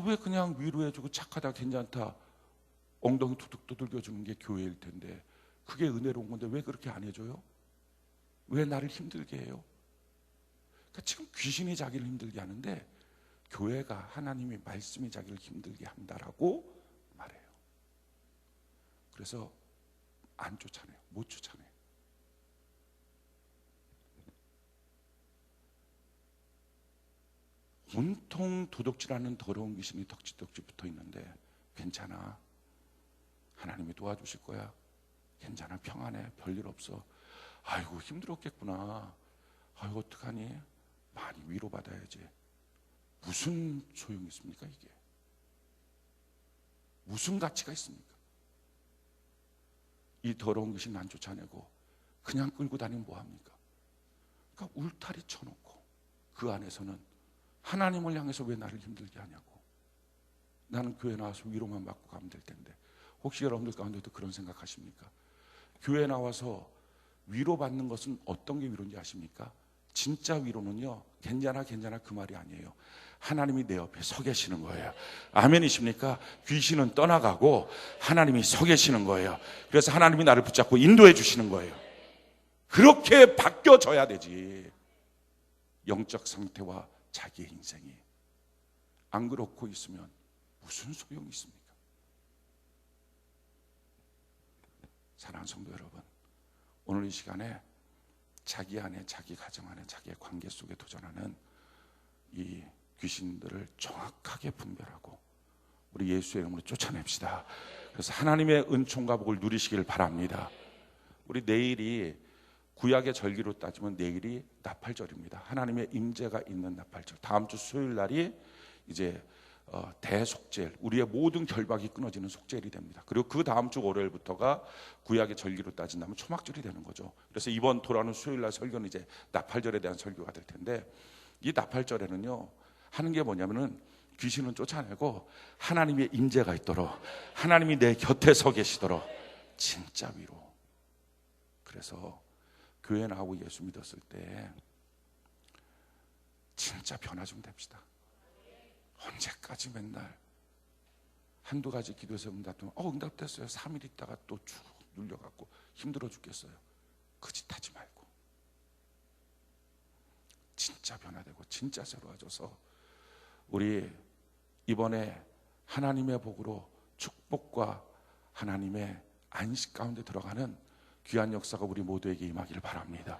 왜 그냥 위로해 주고 착하다, 괜찮다, 엉덩이 두둑 두들겨 주는 게 교회일 텐데, 그게 은혜로운 건데 왜 그렇게 안 해줘요? 왜 나를 힘들게 해요? 그러니까 지금 귀신이 자기를 힘들게 하는데 교회가, 하나님의 말씀이 자기를 힘들게 한다라고 말해요. 그래서 안 쫓아내요. 못 쫓아내요. 온통 도둑질하는 더러운 귀신이 덕지덕지 붙어 있는데 괜찮아, 하나님이 도와주실 거야, 괜찮아, 평안해, 별일 없어. 아이고 힘들었겠구나, 아이고 어떡하니, 많이 위로받아야지. 무슨 소용이 있습니까? 이게 무슨 가치가 있습니까? 이 더러운 귀신 안 쫓아내고 그냥 끌고 다니면 뭐합니까? 그러니까 울타리 쳐놓고 그 안에서는 하나님을 향해서 왜 나를 힘들게 하냐고, 나는 교회 나와서 위로만 받고 가면 될 텐데. 혹시 여러분들 가운데도 그런 생각하십니까? 교회 나와서 위로받는 것은 어떤 게 위로인지 아십니까? 진짜 위로는요, 괜찮아 괜찮아 그 말이 아니에요. 하나님이 내 옆에 서 계시는 거예요. 아멘이십니까? 귀신은 떠나가고 하나님이 서 계시는 거예요. 그래서 하나님이 나를 붙잡고 인도해 주시는 거예요. 그렇게 바뀌어져야 되지, 영적 상태와 자기의 인생이. 안 그렇고 있으면 무슨 소용이 있습니까? 사랑하는 성도 여러분, 오늘 이 시간에 자기 안에, 자기 가정 안에, 자기의 관계 속에 도전하는 이 귀신들을 정확하게 분별하고 우리 예수의 이름으로 쫓아냅시다. 그래서 하나님의 은총과 복을 누리시길 바랍니다. 우리 내일이 구약의 절기로 따지면 내일이 나팔절입니다. 하나님의 임재가 있는 나팔절. 다음 주 수요일 날이 이제 대속죄일, 우리의 모든 결박이 끊어지는 속죄일이 됩니다. 그리고 그 다음 주 월요일부터가 구약의 절기로 따진다면 초막절이 되는 거죠. 그래서 이번 돌아오는 수요일 날 설교는 이제 나팔절에 대한 설교가 될 텐데, 이 나팔절에는요 하는 게 뭐냐면은 귀신은 쫓아내고 하나님의 임재가 있도록, 하나님이 내 곁에 서 계시도록 진짜 위로. 그래서 교회 나오고 예수 믿었을 때 진짜 변화 좀 됩시다. 언제까지 맨날 한두 가지 기도에서 응답되면 응답됐어요, 3일 있다가 또 쭉 눌려갖고 힘들어 죽겠어요. 그 짓 하지 말고 진짜 변화되고 진짜 새로워져서 우리 이번에 하나님의 복으로 축복과 하나님의 안식 가운데 들어가는 귀한 역사가 우리 모두에게 임하기를 바랍니다.